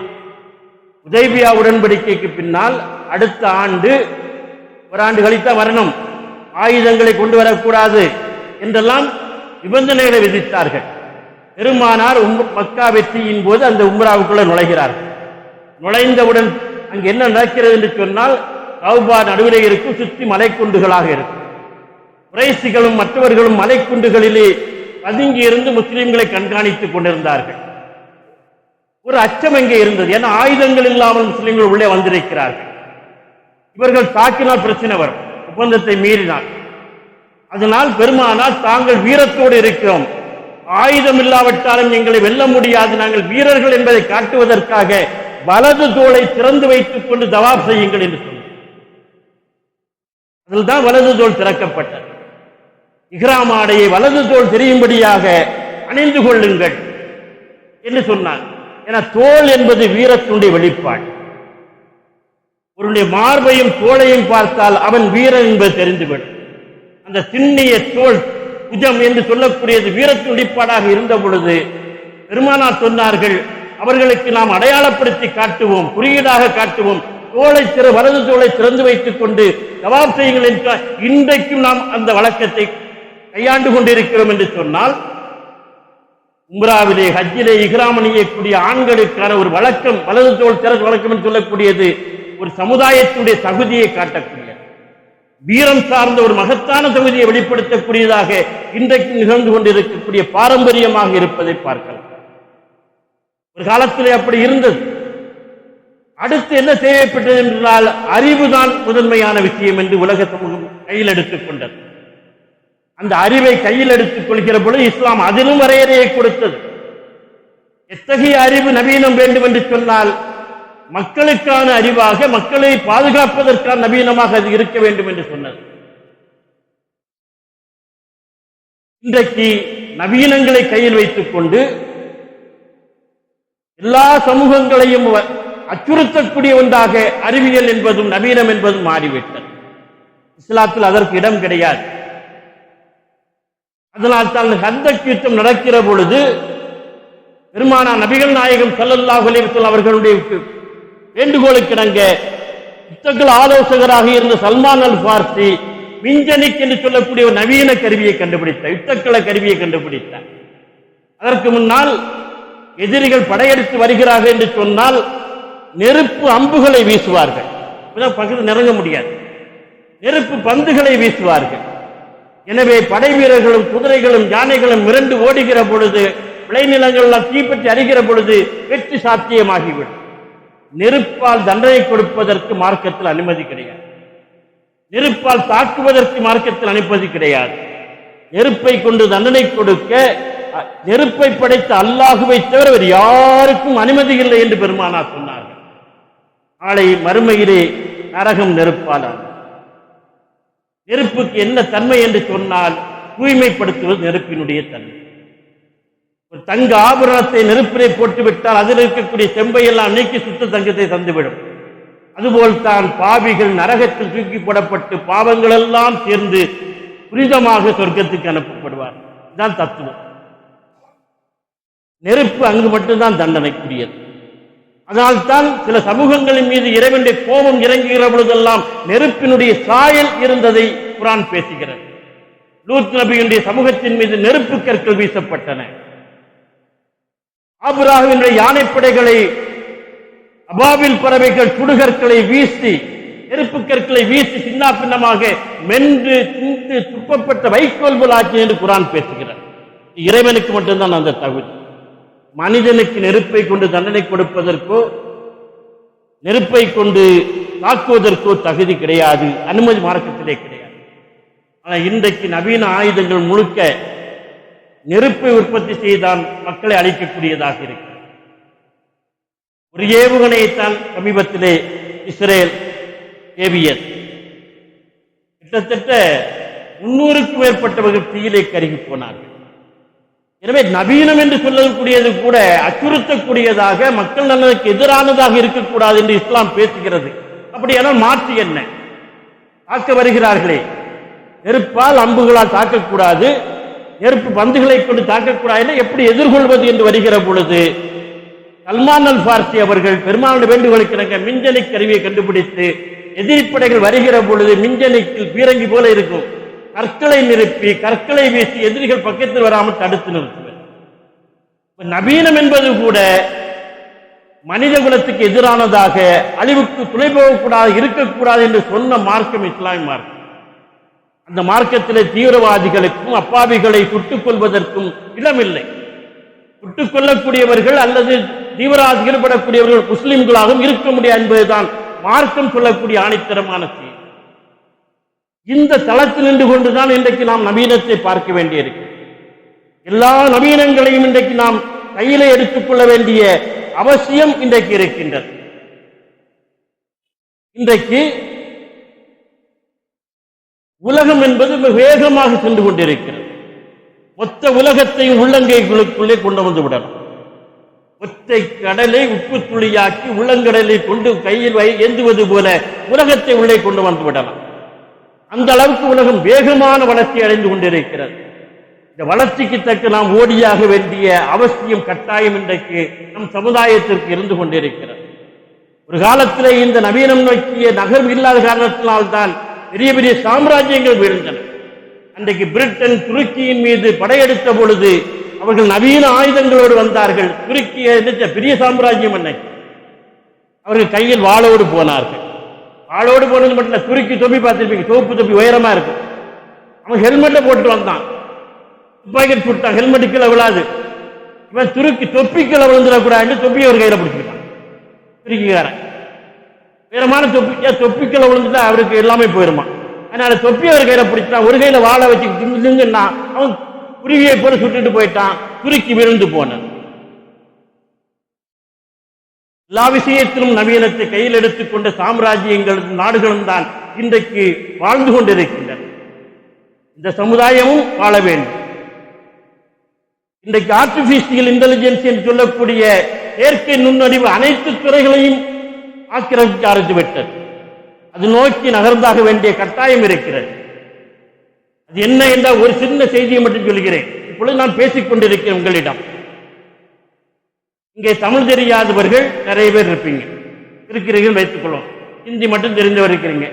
உதைபியா உடன்படிக்கைக்கு பின்னால் அடுத்த ஆண்டு ஓராண்டு கழித்தா வரணும், ஆயுதங்களை கொண்டு வரக்கூடாது என்றெல்லாம் நிபந்தனைகளை விதித்தார்கள். பெருமானார் மக்கா வெற்றியின் போது அந்த உம்ராவுக்குள்ள நுழைகிறார்கள். நுழைந்தவுடன் அங்கு என்ன நடக்கிறது என்று சொன்னால், கௌபா நடுவிலே இருக்கும், சுற்றி மலைக்குண்டுகளாக இருக்கும். குறைஷிகளும் மற்றவர்களும் மலைக்குண்டுகளிலே பதுங்கி இருந்து முஸ்லிம்களை கண்காணித்துக் கொண்டிருந்தார்கள். ஒரு அச்சம் எங்கே இருந்தது, ஏன்னா ஆயுதங்கள் இல்லாமல் முஸ்லிம்கள் உள்ளே வந்திருக்கிறார்கள். இவர்கள் தாக்கினால் பிரச்சனை வரும், ஒப்பந்தத்தை மீறினால். அதனால் பெருமானால் தாங்கள் வீரத்தோடு இருக்கிறோம், ஆயுதம் இல்லாவிட்டாலும் எங்களை வெல்ல முடியாது, நாங்கள் வீரர்கள் என்பதை காட்டுவதற்காக வலது தோளை திறந்து வைத்துக் கொண்டு தவாப் செய்யுங்கள் என்று சொன்னார். அதில் தான் வலது தோள் திறக்கப்பட்டது. இஹ்ராம் ஆடையை வலது தோள் தெரியும்படியாக அணிந்து கொள்ளுங்கள் என்று சொன்னார். என தோல் என்பது வீரத்தினுடைய வெளிப்பாடு. ஒருடைய மார்பையும் தோளையும் பார்த்தால் அவன் வீரன் என்பது தெரிந்துவிடும். அந்த திண்ணிய தோல் புஜம் என்று சொல்லக்கூடியது வீரத்தின் வெளிப்பாடாக இருந்த பொழுது பெருமானார் சொன்னார்கள், அவர்களுக்கு நாம் அடையாளப்படுத்தி காட்டுவோம், குறியீடாக காட்டுவோம், வலது தோளை திறந்து வைத்துக் கொண்டு தவாப் செய்யுங்கள் என்றால் இன்றைக்கும் நாம் அந்த வழக்கத்தை கையாண்டு கொண்டிருக்கிறோம் என்று சொன்னால், உம்ராவிலே ஹஜ்ஜிலே இஹ்ராம் அணியக்கூடிய ஆண்களுக்கான ஒரு வழக்கம், வலது தோள் திறந்து வழக்கம் என்று சொல்லக்கூடியது ஒரு சமுதாயத்துடைய தகுதியை காட்டக்கூடியது, வீரம் சார்ந்த ஒரு மகத்தான தகுதியை வெளிப்படுத்தக்கூடியதாக இன்றைக்கு நிகழ்ந்து கொண்டிருக்கக்கூடிய பாரம்பரியமாக இருப்பதை பார்க்கலாம். ஒரு காலத்திலே அப்படி இருந்தது. அடுத்து என்ன தேவைப்பட்டது என்றால், அறிவுதான் முதன்மையான விஷயம் என்று உலக சமூகம் கையில் எடுத்துக் கொண்டது. அந்த அறிவை கையில் எடுத்துக் கொள்கிற பொழுது இஸ்லாம் அதிலும் வரையறையை கொடுத்தது. எத்தகைய அறிவு நவீனம் வேண்டும் என்று சொன்னால், மக்களுக்கான அறிவாக, மக்களை பாதுகாப்பதற்கான நவீனமாக அது இருக்க வேண்டும் என்று சொன்னது. இன்றைக்கு நவீனங்களை கையில் வைத்துக் கொண்டு எல்லா சமூகங்களையும் அச்சுறுத்தக்கூடிய ஒன்றாக அறிவியல் என்பதும் நவீனம் என்பதும் மாறிவிட்டது. இஸ்லாத்தில் அதற்கு இடம் கிடையாது. அதனால் தான் ஹந்தக் யுத்தம் நடக்கிற பொழுது பெருமானார் நபிகள் நாயகம் ஸல்லல்லாஹு அலைஹி வஸல்லம் அவர்களுடைய வேண்டுகோளுக்கிணங்க யுத்தங்கள் ஆலோசகராக இருந்த சல்மான் அல் ஃபார்சி மிஞ்சனிக் என்று சொல்லக்கூடிய ஒரு நவீன கருவியை கண்டுபிடித்தார், யுத்தக்கள கருவியை கண்டுபிடித்தார். அதற்கு முன்னால் எதிரிகள் படையெடுத்து வருகிறார்கள் என்று சொன்னால் நெருப்பு அம்புகளை வீசுவார்கள், பக்கத்தில் நெருங்க முடியாது, நெருப்பு பந்துகளை வீசுவார்கள். எனவே படை வீரர்களும் குதிரைகளும் யானைகளும் மிரண்டு ஓடுகிற பொழுது, விளைநிலங்கள் தீப்பற்றி அறிகிற பொழுது வெற்றி சாத்தியமாகிவிடும். நெருப்பால் தண்டனை கொடுப்பதற்கு மார்க்கத்தில் அனுமதி கிடையாது, நெருப்பால் தாக்குவதற்கு மார்க்கத்தில் அனுமதி கிடையாது. நெருப்பை கொண்டு தண்டனை கொடுக்க நெருப்பை படைத்த அல்லாஹுவை தவிர வேறு யாருக்கும் அனுமதி இல்லை என்று பெருமானார் சொன்னார்கள். நாளை மறுமையிலே நரகம் நெருப்பாலான. நெருப்புக்கு என்ன தன்மை என்று சொன்னால், தூய்மைப்படுத்துவது நெருப்பினுடைய தன்மை. ஒரு தங்க ஆபரணத்தை நெருப்பிலே போட்டுவிட்டால் அதில் இருக்கக்கூடிய செம்பையெல்லாம் நீக்கி சுத்த தங்கத்தை தந்துவிடும். அதுபோல் தான் பாவிகள் நரகத்தில் தூக்கி போடப்பட்டு பாவங்கள் எல்லாம் சேர்ந்து புனிதமாக சொர்க்கத்துக்கு அனுப்பப்படுவார். இதுதான் தத்துவம். நெருப்பு அங்கு மட்டும்தான் தண்டனைக்குரியது. அதனால்தான் சில சமூகங்களின் மீது இறைவனுடைய கோபம் இறங்குகிற பொழுதெல்லாம் நெருப்பினுடைய சாயல் இருந்ததை குர்ஆன் பேசுகிறது. லூத் நபியினுடைய சமூகத்தின் மீது நெருப்பு கற்கள் வீசப்பட்டன. ஆபிரகாமினுடைய யானைப்படைகளை அபாபில் பறவைகள் சுடுகற்களை வீசி, நெருப்பு கற்களை வீசி சின்ன பின்னமாக மென்று தின்று துப்பப்பட்ட வைக்கோல் போல் ஆட்சி என்று குர்ஆன் பேசுகிறார். இறைவனுக்கு மட்டும்தான் அந்த தகுதி. மனிதனுக்கு நெருப்பை கொண்டு தண்டனை கொடுப்பதற்கோ நெருப்பை கொண்டு தாக்குவதற்கோ தகுதி கிடையாது, அனுமதி மார்க்கத்திலே கிடையாது. ஆனால் இன்றைக்கு நவீன ஆயுதங்கள் முழுக்க நெருப்பை உற்பத்தி செய்தான் மக்களை அழிக்கக்கூடியதாக இருக்கிறது. ஒரு ஏவுகணையைத்தான் சமீபத்திலே இஸ்ரேல் ஏவியது. கிட்டத்தட்ட 300க்கும் மேற்பட்டவர்கள் தீயிலே கருகி போனார்கள். எனவே நவீனம் என்று சொல்லக்கூடியது கூட அச்சுறுத்தக்கூடியதாக, மக்கள் நலனுக்கு எதிரானதாக இருக்கக்கூடாது என்று இஸ்லாம் பேசுகிறது. அப்படியானால் மாற்று என்ன? தாக்க வருகிறார்களே, நெருப்பால் அம்புகளால் தாக்கக்கூடாது, நெருப்பு பந்துகளை கொண்டு தாக்கக்கூடாது, எப்படி எதிர்கொள்வது என்று வருகிற பொழுது சல்மான் அல் ஃபார்சி அவர்கள் பெருமானுடைய வேண்டுகோளுக்கு மிஞ்சனை கருவியை கண்டுபிடித்து எதிரிப்படைகள் வருகிற பொழுது மிஞ்சனிக்கில் பீரங்கி போல இருக்கும், கற்களை நிரப்பி கற்களை வீசி எதிரிகள் பக்கத்தில் வராமல் தடுத்து நிறுத்துவர். நவீனம் என்பது கூட மனித குலத்துக்கு எதிரானதாக, அழிவுக்கு துணை போகக்கூடாது, இருக்கக்கூடாது என்று சொன்ன மார்க்கம் இஸ்லாமிய மார்க்கம். அந்த மார்க்கத்திலே தீவிரவாதிகளுக்கும் அப்பாவிகளை சுட்டுக் கொள்வதற்கும் இடமில்லை. சுட்டுக் கொள்ளக்கூடியவர்கள் அல்லது தீவிரவாதிகள் படக்கூடியவர்கள் முஸ்லிம்களாகவும் இருக்க முடியாது என்பதுதான் மார்க்கம் சொல்லக்கூடிய ஆணித்தரமான செய்தி. இந்த தளத்தில் நின்று கொண்டுதான் இன்றைக்கு நாம் நவீனத்தை பார்க்க வேண்டியிருக்கு. எல்லா நவீனங்களையும் இன்றைக்கு நாம் கையிலே எடுத்துக்கொள்ள வேண்டிய அவசியம் இன்றைக்கு இருக்கின்றது. இன்றைக்கு உலகம் என்பது வேகமாக சென்று கொண்டிருக்கிறது. மொத்த உலகத்தையும் உள்ளங்கைகளுக்குள்ளே கொண்டு வந்து விடலாம். ஒற்றை கடலை உப்பு துளியாக்கி உள்ளங்கடலை கொண்டு கையில் ஏந்துவது போல உலகத்தை உள்ளே கொண்டு வந்து விடலாம். அந்த அளவுக்கு உலகம் வேகமான வளர்ச்சி அடைந்து கொண்டிருக்கிறது. இந்த வளர்ச்சிக்கு தக்க நாம் ஓடியாக வேண்டிய அவசியம் கட்டாயம் இன்றைக்கு நம் சமுதாயத்திற்கு இருந்து கொண்டிருக்கிறது. ஒரு காலத்திலே இந்த நவீனம் நோக்கிய நகர்வு இல்லாத காரணத்தினால்தான் பெரிய பெரிய சாம்ராஜ்யங்கள் வீழ்ந்தன. அன்றைக்கு பிரிட்டன் துருக்கியின் மீது படையெடுத்த பொழுது அவர்கள் நவீன ஆயுதங்களோடு வந்தார்கள். துருக்கிய பெரிய சாம்ராஜ்யம் அன்னைக்கு அவர்கள் கையில் வாளோடு போனார்கள். வாளோடு போனது மட்டும் இல்ல, துருக்கி தொப்பி பார்த்திருப்பீங்க, சோப்பு தொப்பி உயரமா இருக்கும். அவன் ஹெல்மெட்டை போட்டு வந்தான், துப்பாக்கி சுட்டான், ஹெல்மெட்டு கீழே விழாது. இவன் துருக்கி தொப்பி கீழே விழுந்துடக்கூடாது, தொப்பியை ஒரு கையில பிடிச்சிக்கிட்டான். துருக்கிக்காரன் உயரமான தொப்பி கீழே விழுந்துட்டா அவருக்கு எல்லாமே போயிருமா. அதனால தொப்பி அவர் கையில பிடிச்சான், ஒரு கையில வாழை வச்சு திங்குன்னா அவன் குருவியை போல சுட்டுட்டு போயிட்டான். துருக்கி விழுந்து போனான். எல்லா விஷயத்திலும் நவீனத்தை கையில் எடுத்துக்கொண்ட சாம்ராஜ்யங்கள் நாடுகளும் தான் இன்றைக்கு வாழ்ந்து கொண்டிருக்கின்றன. இந்த சமுதாயமும் வாழ வேண்டும். இன்றைக்கு ஆர்டிபிஷியல் இன்டெலிஜென்ஸ் என்று சொல்லக்கூடிய செயற்கை நுண்ணறிவு அனைத்து துறைகளையும் ஆக்கிரமிக்க ஆரம்பித்துவிட்டது. அது நோக்கி நகர்ந்தாக வேண்டிய கட்டாயம் இருக்கிறது. அது என்ன என்றால் ஒரு சின்ன செய்தியை மட்டும் சொல்கிறேன். இப்பொழுது நான் பேசிக் கொண்டிருக்கிறேன் உங்களிடம். இங்கே தமிழ் தெரியாதவர்கள் நிறைய பேர் இருப்பீங்க, இருக்கிறீர்கள் வைத்துக் கொள்வோம். ஹிந்தி மட்டும் தெரிந்தவர் இருக்கிறீங்க,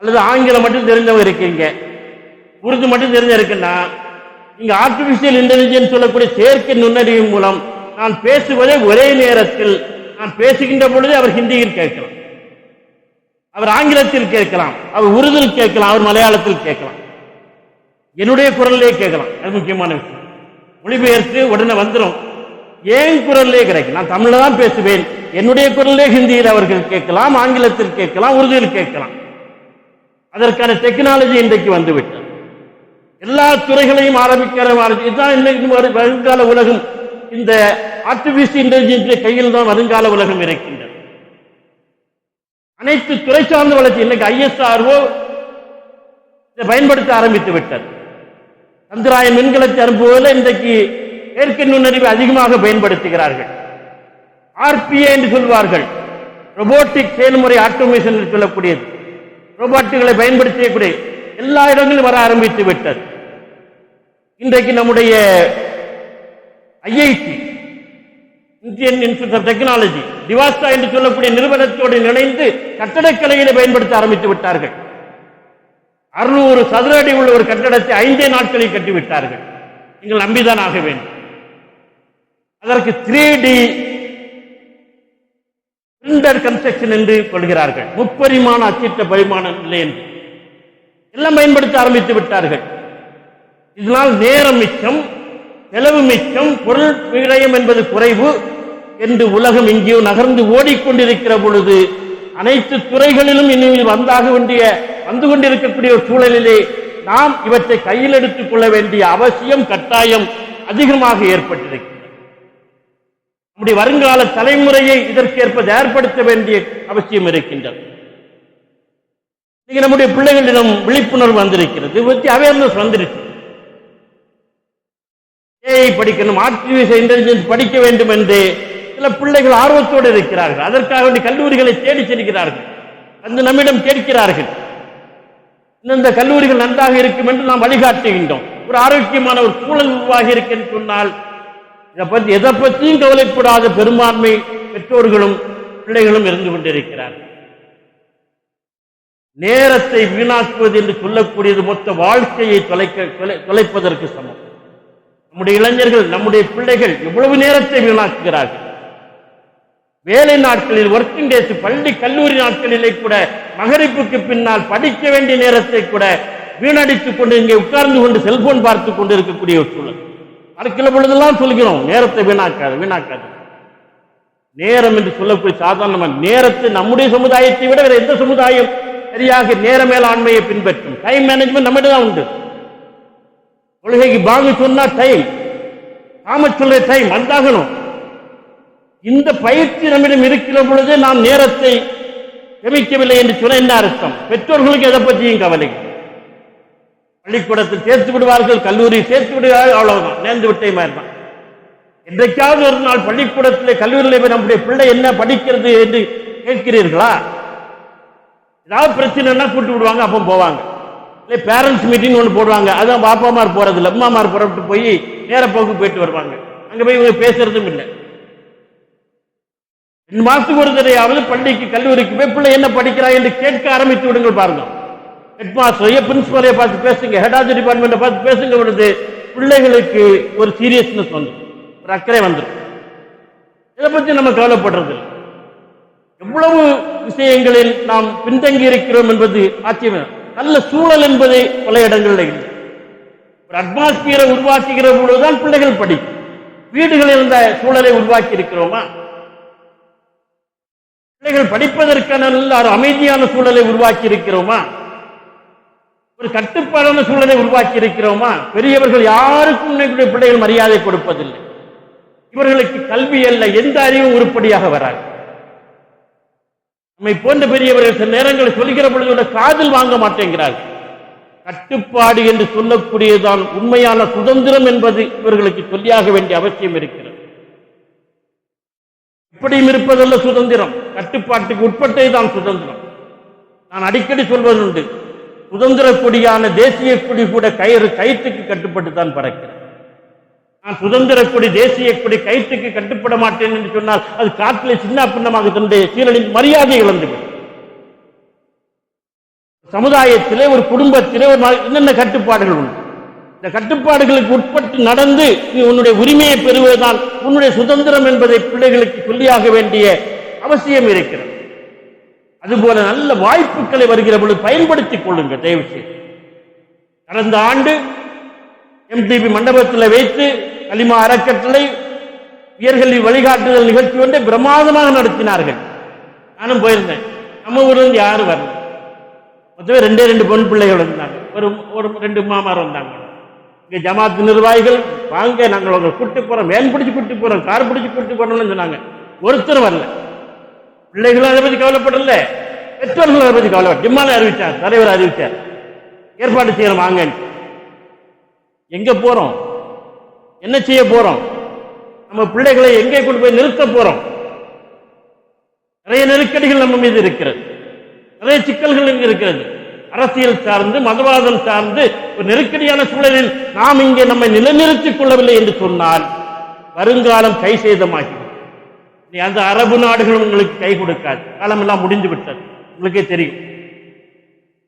அல்லது ஆங்கிலம் மட்டும் தெரிந்தவர் இருக்கிறீங்க, உருது மட்டும் தெரிஞ்ச இருக்குன்னா இங்க ஆர்டிபிஷியல் இன்டெலிஜென்ஸ் சொல்லக்கூடிய செயற்கை நுண்ணறிவு மூலம் நான் பேசுவதை ஒரே நேரத்தில் நான் பேசுகின்ற பொழுது அவர் ஹிந்தியில் கேட்கலாம், அவர் ஆங்கிலத்தில் கேட்கலாம், அவர் உருதில் கேட்கலாம், அவர் மலையாளத்தில் கேட்கலாம், என்னுடைய குரல்லே கேட்கலாம். அது முக்கியமான விஷயம். மொழிபெயர்த்து உடனே வந்துடும், ஏன் குரல்லே கிடைக்கும். நான் தமிழ்ல தான் பேசுவேன், என்னுடைய குரல்லே ஹிந்தியில் அவர்கள் கேட்கலாம், ஆங்கிலத்தில் கேட்கலாம், உருதில் கேட்கலாம். அதற்கான டெக்னாலஜி இன்றைக்கு வந்துவிட்டது. எல்லா துறைகளையும் ஆரம்பிக்கிற இதுதான் இன்னைக்கு வருங்கால உலகம். இந்த ஆர்டிபிஷியல் இன்டெலிஜென்ஸ் கையில் தான் வருங்கால உலகம் இருக்கின்றது. அனைத்து துறை சார்ந்த வளர்ச்சி இன்னைக்கு ISRO இதை பயன்படுத்த ஆரம்பித்து விட்டது. சந்திராயன் விண்கலத்தை அனுப்புவதில் இன்றைக்கு செயற்கை நுண்ணறிவு அதிகமாக பயன்படுத்துகிறார்கள். RPA என்று சொல்வார்கள், ரோபோட்டிக் செயல்முறை ஆட்டோமேஷன் என்று சொல்லக்கூடியது, ரோபோட்டுகளை பயன்படுத்தக்கூடிய எல்லா இடங்களிலும் வர ஆரம்பித்து விட்டது. இன்றைக்கு நம்முடைய IIT Indian Institute of Technology டிவாஸ்டா என்று சொல்லக்கூடிய நிறுவனத்தோடு இணைந்து கட்டடக்கலையில பயன்படுத்த ஆரம்பித்து விட்டார்கள். 600 சதுர அடி உள்ள ஒரு கட்டடத்தை 5 நாட்களில் கட்டிவிட்டார்கள். நீங்கள் நம்பிதான் ஆக வேண்டும். அதற்கு 3D பிரிண்டர் கன்ஸ்ட்ரக்ஷன் என்று கொள்கிறார்கள். முப்பரிமாண அச்சிட்ட பரிமாணம் இல்லை என்று எல்லாம் பயன்படுத்த ஆரம்பித்து விட்டார்கள். இதனால் நேரம் மிச்சம், செலவு மிச்சம், பொருள் விரயம் என்பது குறைவு என்று உலகம் எங்கேயோ நகர்ந்து ஓடிக்கொண்டிருக்கிற பொழுது அனைத்து துறைகளிலும் இன்னும் வந்து கொண்டிருக்கக்கூடிய ஒரு சூழலிலே நாம் இவற்றை கையில் எடுத்துக் கொள்ள வேண்டிய அவசியம் கட்டாயம் அதிகமாக ஏற்பட்டிருக்கிறது. நம்முடைய வருங்கால தலைமுறையை இதற்கேற்ப ஏற்படுத்த வேண்டிய அவசியம் இருக்கின்றது. நம்முடைய பிள்ளைகளிடம் விழிப்புணர்வு வந்திருக்கிறது, அவேர்னஸ் வந்துருச்சு. AI படிக்கணும், ஆர்டிபிஷியல் இன்டெலிஜென்ஸ் படிக்க வேண்டும் என்று சில பிள்ளைகள் ஆர்வத்தோடு இருக்கிறார்கள். அதற்காக வேண்டிய கல்லூரிகளை தேடி செல்கிறார்கள், வந்து நம்மிடம் கேட்கிறார்கள். இந்த கல்லூரிகள் நன்றாக இருக்கும் என்று நாம் வழிகாட்டுகின்றோம். ஒரு ஆரோக்கியமான ஒரு சூழல் உருவாகி இருக்கு என்று சொன்னால் எதை பற்றியும் கவலைப்படாத பெரும்பான்மை பெற்றோர்களும் பிள்ளைகளும் இருந்து கொண்டிருக்கிறார்கள். நேரத்தை வீணாக்குவது என்று சொல்லக்கூடியது மொத்த வாழ்க்கையை தொலைப்பதற்கு சமம். நம்முடைய இளைஞர்கள், நம்முடைய பிள்ளைகள் எவ்வளவு நேரத்தை வீணாக்குகிறார்கள். வேலை நாட்களில், ஒர்க்கிங் டேஸ், பள்ளி கல்லூரி நாட்களிலே கூட மகரிப்புக்கு பின்னால் படிக்க வேண்டிய நேரத்தை கூட வீணடித்துக் கொண்டு இங்கே உட்கார்ந்து கொண்டு செல்போன் பார்த்து கொண்டு இருக்கக்கூடிய ஒரு சூழல். அடுக்கிற பொழுதெல்லாம் சொல்கிறோம், நேரத்தை வீணாக்காது. நேரம் என்று சொல்லக்கூடிய சாதாரண நேரத்தை நம்முடைய சமுதாயத்தை விட வேற எந்த சமுதாயம் சரியாக நேர மேலாண்மையை பின்பற்றும்? டைம் மேனேஜ்மெண்ட் நம்மகிட்ட தான் உண்டு. கொள்கைக்கு பாங்கு சொன்னா டைம், காம சொல்ற டைம் வந்தாகணும். இந்த பயிற்சி நம்மிடம் இருக்கிற பொழுது நாம் நேரத்தை கவனிக்கவில்லை என்று சொன்ன என்ன அர்த்தம்? பெற்றோர்களுக்கு எதை பற்றியும் கவலை. பள்ளிக்கூடத்தில் சேர்த்து விடுவார்கள், கல்லூரி சேர்த்து விடுவார்கள், அவ்வளவுதான், நேர்ந்து விட்டே மாதிரி தான். என்றைக்காவது ஒரு நாள் பள்ளிக்கூடத்திலே கல்லூரியில் நம்முடைய பிள்ளை என்ன படிக்கிறது என்று கேட்கிறீர்களா? ஏதாவது பிரச்சனைனா கூட்டு விடுவாங்க, அப்போ போவாங்க. இல்லை பேரண்ட்ஸ் மீட்டிங் ஒன்று போடுவாங்க, அதான் பாப்பாமார் போறது இல்லை, அம்மாமார் புறப்பட்டு போய் நேர போக்கு போயிட்டு வருவாங்க. அங்க போய் இவங்க பேசுறதும் இல்லை. 2 மாசத்துக்கு ஒரு தடையாவது பள்ளிக்கு கல்லூரிக்கு போய் பிள்ளை என்ன படிக்கிறா என்று கேட்க ஆரம்பித்து விடுங்கள். பாருங்க, ஹெட் மாஸ்டரையோ பிரின்சிபலையோ பார்த்து பேசுங்க, ஹெட் ஆஃப் தி டிபார்ட்மெண்ட்டை பார்த்து பேசுங்க பொழுது பிள்ளைகளுக்கு ஒரு சீரியஸ்னஸ் வந்துடும், ஒரு அக்கறை வந்துடும். இதை பற்றி நம்ம கவலைப்படுறது இல்லை. எவ்வளவு விஷயங்களில் நாம் பின்தங்கி இருக்கிறோம் என்பது ஆச்சரியம். நல்ல சூழல் என்பதை பல இடங்களில் இல்லை. ஒரு அட்மாஸ்பியரை உருவாக்குகிற பொழுதுதான் பிள்ளைகள் படிக்கும். வீடுகளில் இருந்த சூழலை உருவாக்கி இருக்கிறோமா? பிள்ளைகள் படிப்பதற்கான ஒரு அமைதியான சூழலை உருவாக்கி இருக்கிறோமா? ஒரு கட்டுப்பாடான சூழலை உருவாக்கி இருக்கிறோமா? பெரியவர்கள் யாருக்கும் பிள்ளைகள் மரியாதை கொடுப்பதில்லை. இவர்களுக்கு கல்வி அல்ல, எந்த அறிவும் உருப்படியாக வராது. நம்மை போன்ற பெரியவர்கள் சில நேரங்களை சொல்லுகிற பொழுது காதில் வாங்க மாட்டேங்கிறார்கள். கட்டுப்பாடு என்று சொல்லக்கூடியதான் உண்மையான சுதந்திரம் என்பது இவர்களுக்கு சொல்லியாக வேண்டிய அவசியம் இருக்கிறது. இப்படியும் இருப்பதல்ல சுதந்திரம், கட்டுப்பாட்டுக்கு உட்பட்டேதான் சுதந்திரம். நான் அடிக்கடி சொல்வதுண்டு, சுதந்திர கொடியான தேசிய கொடி கூட கயிற்றுக்கு கட்டுப்பட்டு தான் பறக்கிறது. நான் சுதந்திர கொடி, தேசிய கொடி கயிற்றுக்கு கட்டுப்பட மாட்டேன் என்று சொன்னால் அது காற்றிலே சின்ன பின்னமாக தன்னுடைய சீரழின் மரியாதை இழந்துவிடும். சமுதாயத்திலே, ஒரு குடும்பத்திலே ஒரு என்னென்ன கட்டுப்பாடுகள் உண்டு, இந்த கட்டுப்பாடுகளுக்கு உட்பட்டு நடந்து உன்னுடைய உரிமையை பெறுவதுதான் உன்னுடைய சுதந்திரம் என்பதை பிள்ளைகளுக்கு சொல்லியாக வேண்டிய அவசியம் இருக்கிறது. அதுபோல நல்ல வாய்ப்புகளை வருகிற பொழுது பயன்படுத்திக் கொள்ளுங்க தயவு செய்து. கடந்த ஆண்டு எம்டிபி மண்டபத்தில் வைத்து கலிமா அறக்கட்டளை உயர்கல்வி வழிகாட்டுதல் நிகழ்ச்சி ஒன்றை பிரமாதமாக நடத்தினார்கள். நானும் போயிருந்தேன். நம்ம ஊர்ல யாரும் வரல, மொத்தமே 2 பெண் பிள்ளைகள் வந்தாங்க, ஒரு 2 மாமார் வந்தாங்க. இங்க ஜமாத்து நிர்வாகிகள் வாங்க, நாங்கள் உங்களை கூட்டு போறோம், வேன் பிடிச்சு கூட்டு போறோம், கார் பிடிச்சு கூட்டு போறோம்னு சொன்னாங்க. ஒருத்தர் வரல. பிள்ளைகளும் அதை பற்றி கவலைப்படல, பெற்றோர்கள் அதை பற்றி கவலைப்பட. ஜிம்மால அறிவிச்சார், தலைவர் அறிவிச்சார், ஏற்பாடு செய்யறோம் வாங்க. எங்க போறோம், என்ன செய்ய போறோம், நம்ம பிள்ளைகளை எங்கே கொண்டு போய் நிறுத்த போறோம்? நிறைய நெருக்கடிகள் நம்ம மீது இருக்கிறது, நிறைய சிக்கல்கள் இங்கு இருக்கிறது. அரசியல் சார்ந்து, மதவாதம் சார்ந்து ஒரு நெருக்கடியான சூழலில் நாம் இங்கே நம்மை நிலைநிறுத்திக் கொள்ளவில்லை என்று சொன்னால் வருங்காலம் கை சேதமாகி அந்த அரபு நாடுகள் உங்களுக்கு கை கொடுக்காது. காலம் எல்லாம் முடிந்து விட்டது, உங்களுக்கே தெரியும்.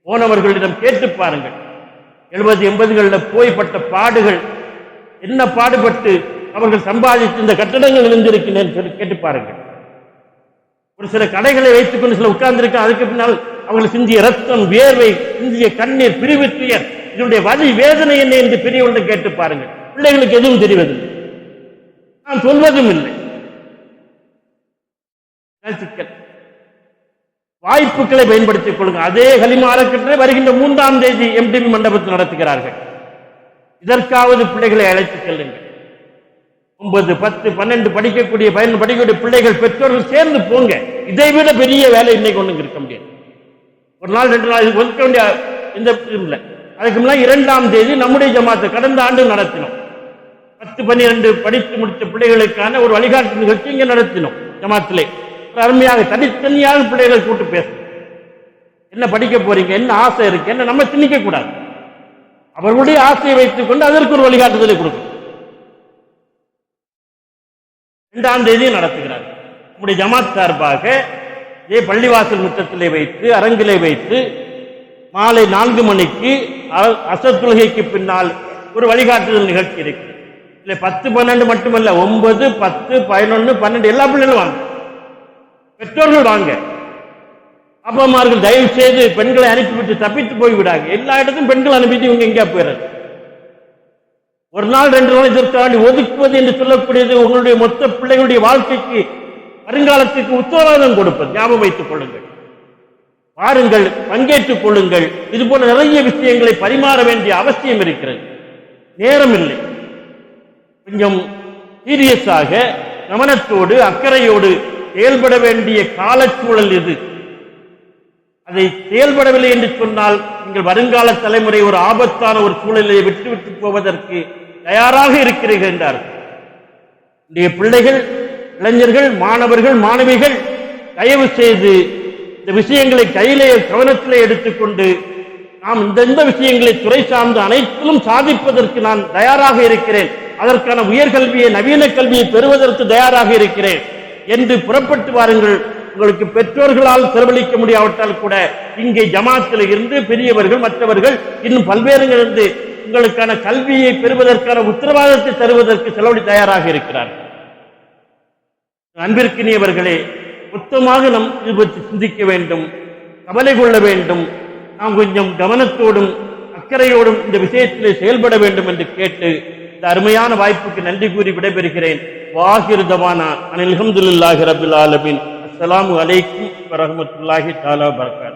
போனவர்களிடம் கேட்டு பாருங்கள், 70-80களில் போய்பட்ட பாடுகள் என்ன, பாடுபட்டு அவர்கள் சம்பாதித்து இந்த கட்டடங்கள் இருந்திருக்கிறேன் சொல்லி கேட்டு பாருங்கள். ஒரு சில கடைகளை வைத்துக் கொண்டு சில உட்கார்ந்திருக்க, அதுக்கு பின்னால் அவர்கள் சிந்திய ரத்தம், வேர்வை, சிந்திய கண்ணீர், பிரிவு துயர், இதனுடைய வலி வேதனை என்ன என்று பெரியவர்கள் கேட்டு பாருங்கள். பிள்ளைகளுக்கு எதுவும் தெரிவதில்லை, நான் சொல்வதும் இல்லை. வாய்ப்புகளை பயன்படுத்திக் கொள்ளுங்க. அதே கலிமா அறக்கட்டளை வருகின்ற 3ஆம் தேதி எம்டிபி மண்டபத்தில் நடத்துகிறார்கள். இதற்காவது பிள்ளைகளை அழைத்துச் செல்லுங்கள். 9, 10, 12 படிக்கக்கூடிய பிள்ளைகள், பெற்றோர்கள் சேர்ந்து போங்க. இதைவிட பெரிய வேலை இன்னைக்கு ஒண்ணுங்க இருக்க முடியாது. ஒரு நாள் 2 நாள் ஒதுக்க வேண்டிய இந்த இல்லை. அதுக்கு முன்னாடி 2ஆம் தேதி நம்முடைய ஜமாத்தை கடந்த ஆண்டு நடத்தினோம். 10, 12 படித்து முடித்த பிள்ளைகளுக்கான ஒரு வழிகாட்டு நிகழ்ச்சி இங்க நடத்தினோம் ஜமாத்திலே. அருமையாக தனித்தனியாக பிள்ளைகளை கூட்டு பேசணும். என்ன படிக்க போறீங்க, என்ன ஆசை இருக்கு, என்ன நம்ம திணிக்க கூடாது. அவர்களுடைய ஆசையை வைத்துக் கொண்டு அதற்கு ஒரு வழிகாட்டுதலை கொடுக்கும். 2ஆம் தேதி நடத்துகிறார். நம்முடைய ஜமாத் சார்பாக இதே பள்ளிவாசல் முற்றத்திலே வைத்து, அரங்கிலே வைத்து மாலை 4 மணிக்கு அசர் தொழுகைக்கு பின்னால் ஒரு வழிகாட்டுதல் நிகழ்ச்சி இருக்கு. இல்லை 10, 12 மட்டுமல்ல, 9, 10, 11, 12 எல்லா பிள்ளைகளும் வாங்க, பெற்றோர்கள் வாங்க. அப்பமார்கள் தயவு செய்து பெண்களை அனுப்பிவிட்டு தப்பித்து போய்விடாங்க. எல்லா இடத்தும் பெண்கள் அனுப்பிட்டு இவங்க எங்கேயா போயிடுறது. ஒரு நாள் 2 நாள் இதற்காண்டி ஒதுக்குவது என்று சொல்லக்கூடியது உங்களுடைய மொத்த பிள்ளைகளுடைய வாழ்க்கைக்கு வருங்காலத்திற்கு உத்தரவாதம் கொடுப்பது. ஞாபகம் வைத்துக் கொள்ளுங்கள், பாருங்கள், பங்கேற்றுக் கொள்ளுங்கள். இது போன்ற நிறைய விஷயங்களை பரிமாற வேண்டிய அவசியம் இருக்கிறது. நேரம் இல்லை. கொஞ்சம் சீரியஸாக கவனத்தோடு அக்கறையோடு செயல்பட வேண்டிய காலச்சூழல் இது. அதை செயல்படவில்லை என்று சொன்னால் நீங்கள் வருங்கால தலைமுறை ஒரு ஆபத்தான ஒரு சூழலை விட்டுவிட்டு போவதற்கு தயாராக இருக்கிறீர்கள் என்றார்கள். இன்றைய பிள்ளைகள், இளைஞர்கள், மாணவர்கள், மாணவிகள் தயவு செய்து இந்த விஷயங்களை கையிலே கவனத்திலே எடுத்துக்கொண்டு நாம் இந்த விஷயங்களை துறை சார்ந்த அனைத்திலும் சாதிப்பதற்கு நான் தயாராக இருக்கிறேன், அதற்கான உயர்கல்வியை, நவீன கல்வியை பெறுவதற்கு தயாராக இருக்கிறேன் என்று புறப்பட்டு வாருங்கள். உங்களுக்கு பெற்றோர்களால் செலவழிக்க முடியாவிட்டால் கூட இங்கே ஜமாத்தில் இருந்து பெரியவர்கள், மற்றவர்கள், இன்னும் பல்வேறு இருந்து உங்களுக்கான கல்வியை பெறுவதற்கான உத்தரவாதத்தை தருவதற்கு செலவழி தயாராக இருக்கிறார்கள். அன்பிற்கினியவர்களே, மொத்தமாக நாம் இது பற்றி சிந்திக்க வேண்டும், கவலை கொள்ள வேண்டும். நாம் கொஞ்சம் கவனத்தோடும் அக்கறையோடும் இந்த விஷயத்திலே செயல்பட வேண்டும் என்று கேட்டு இந்த அருமையான வாய்ப்புக்கு நன்றி கூறி விடைபெறுகிறேன். வாஹிர் தவானா அனில் ஹம்துலில்லாஹி ரப்பில் ஆலமீன். அஸ்ஸலாமு அலைக்கும் வரஹ்மத்துல்லாஹி தஆலா வபரகாத்துஹு.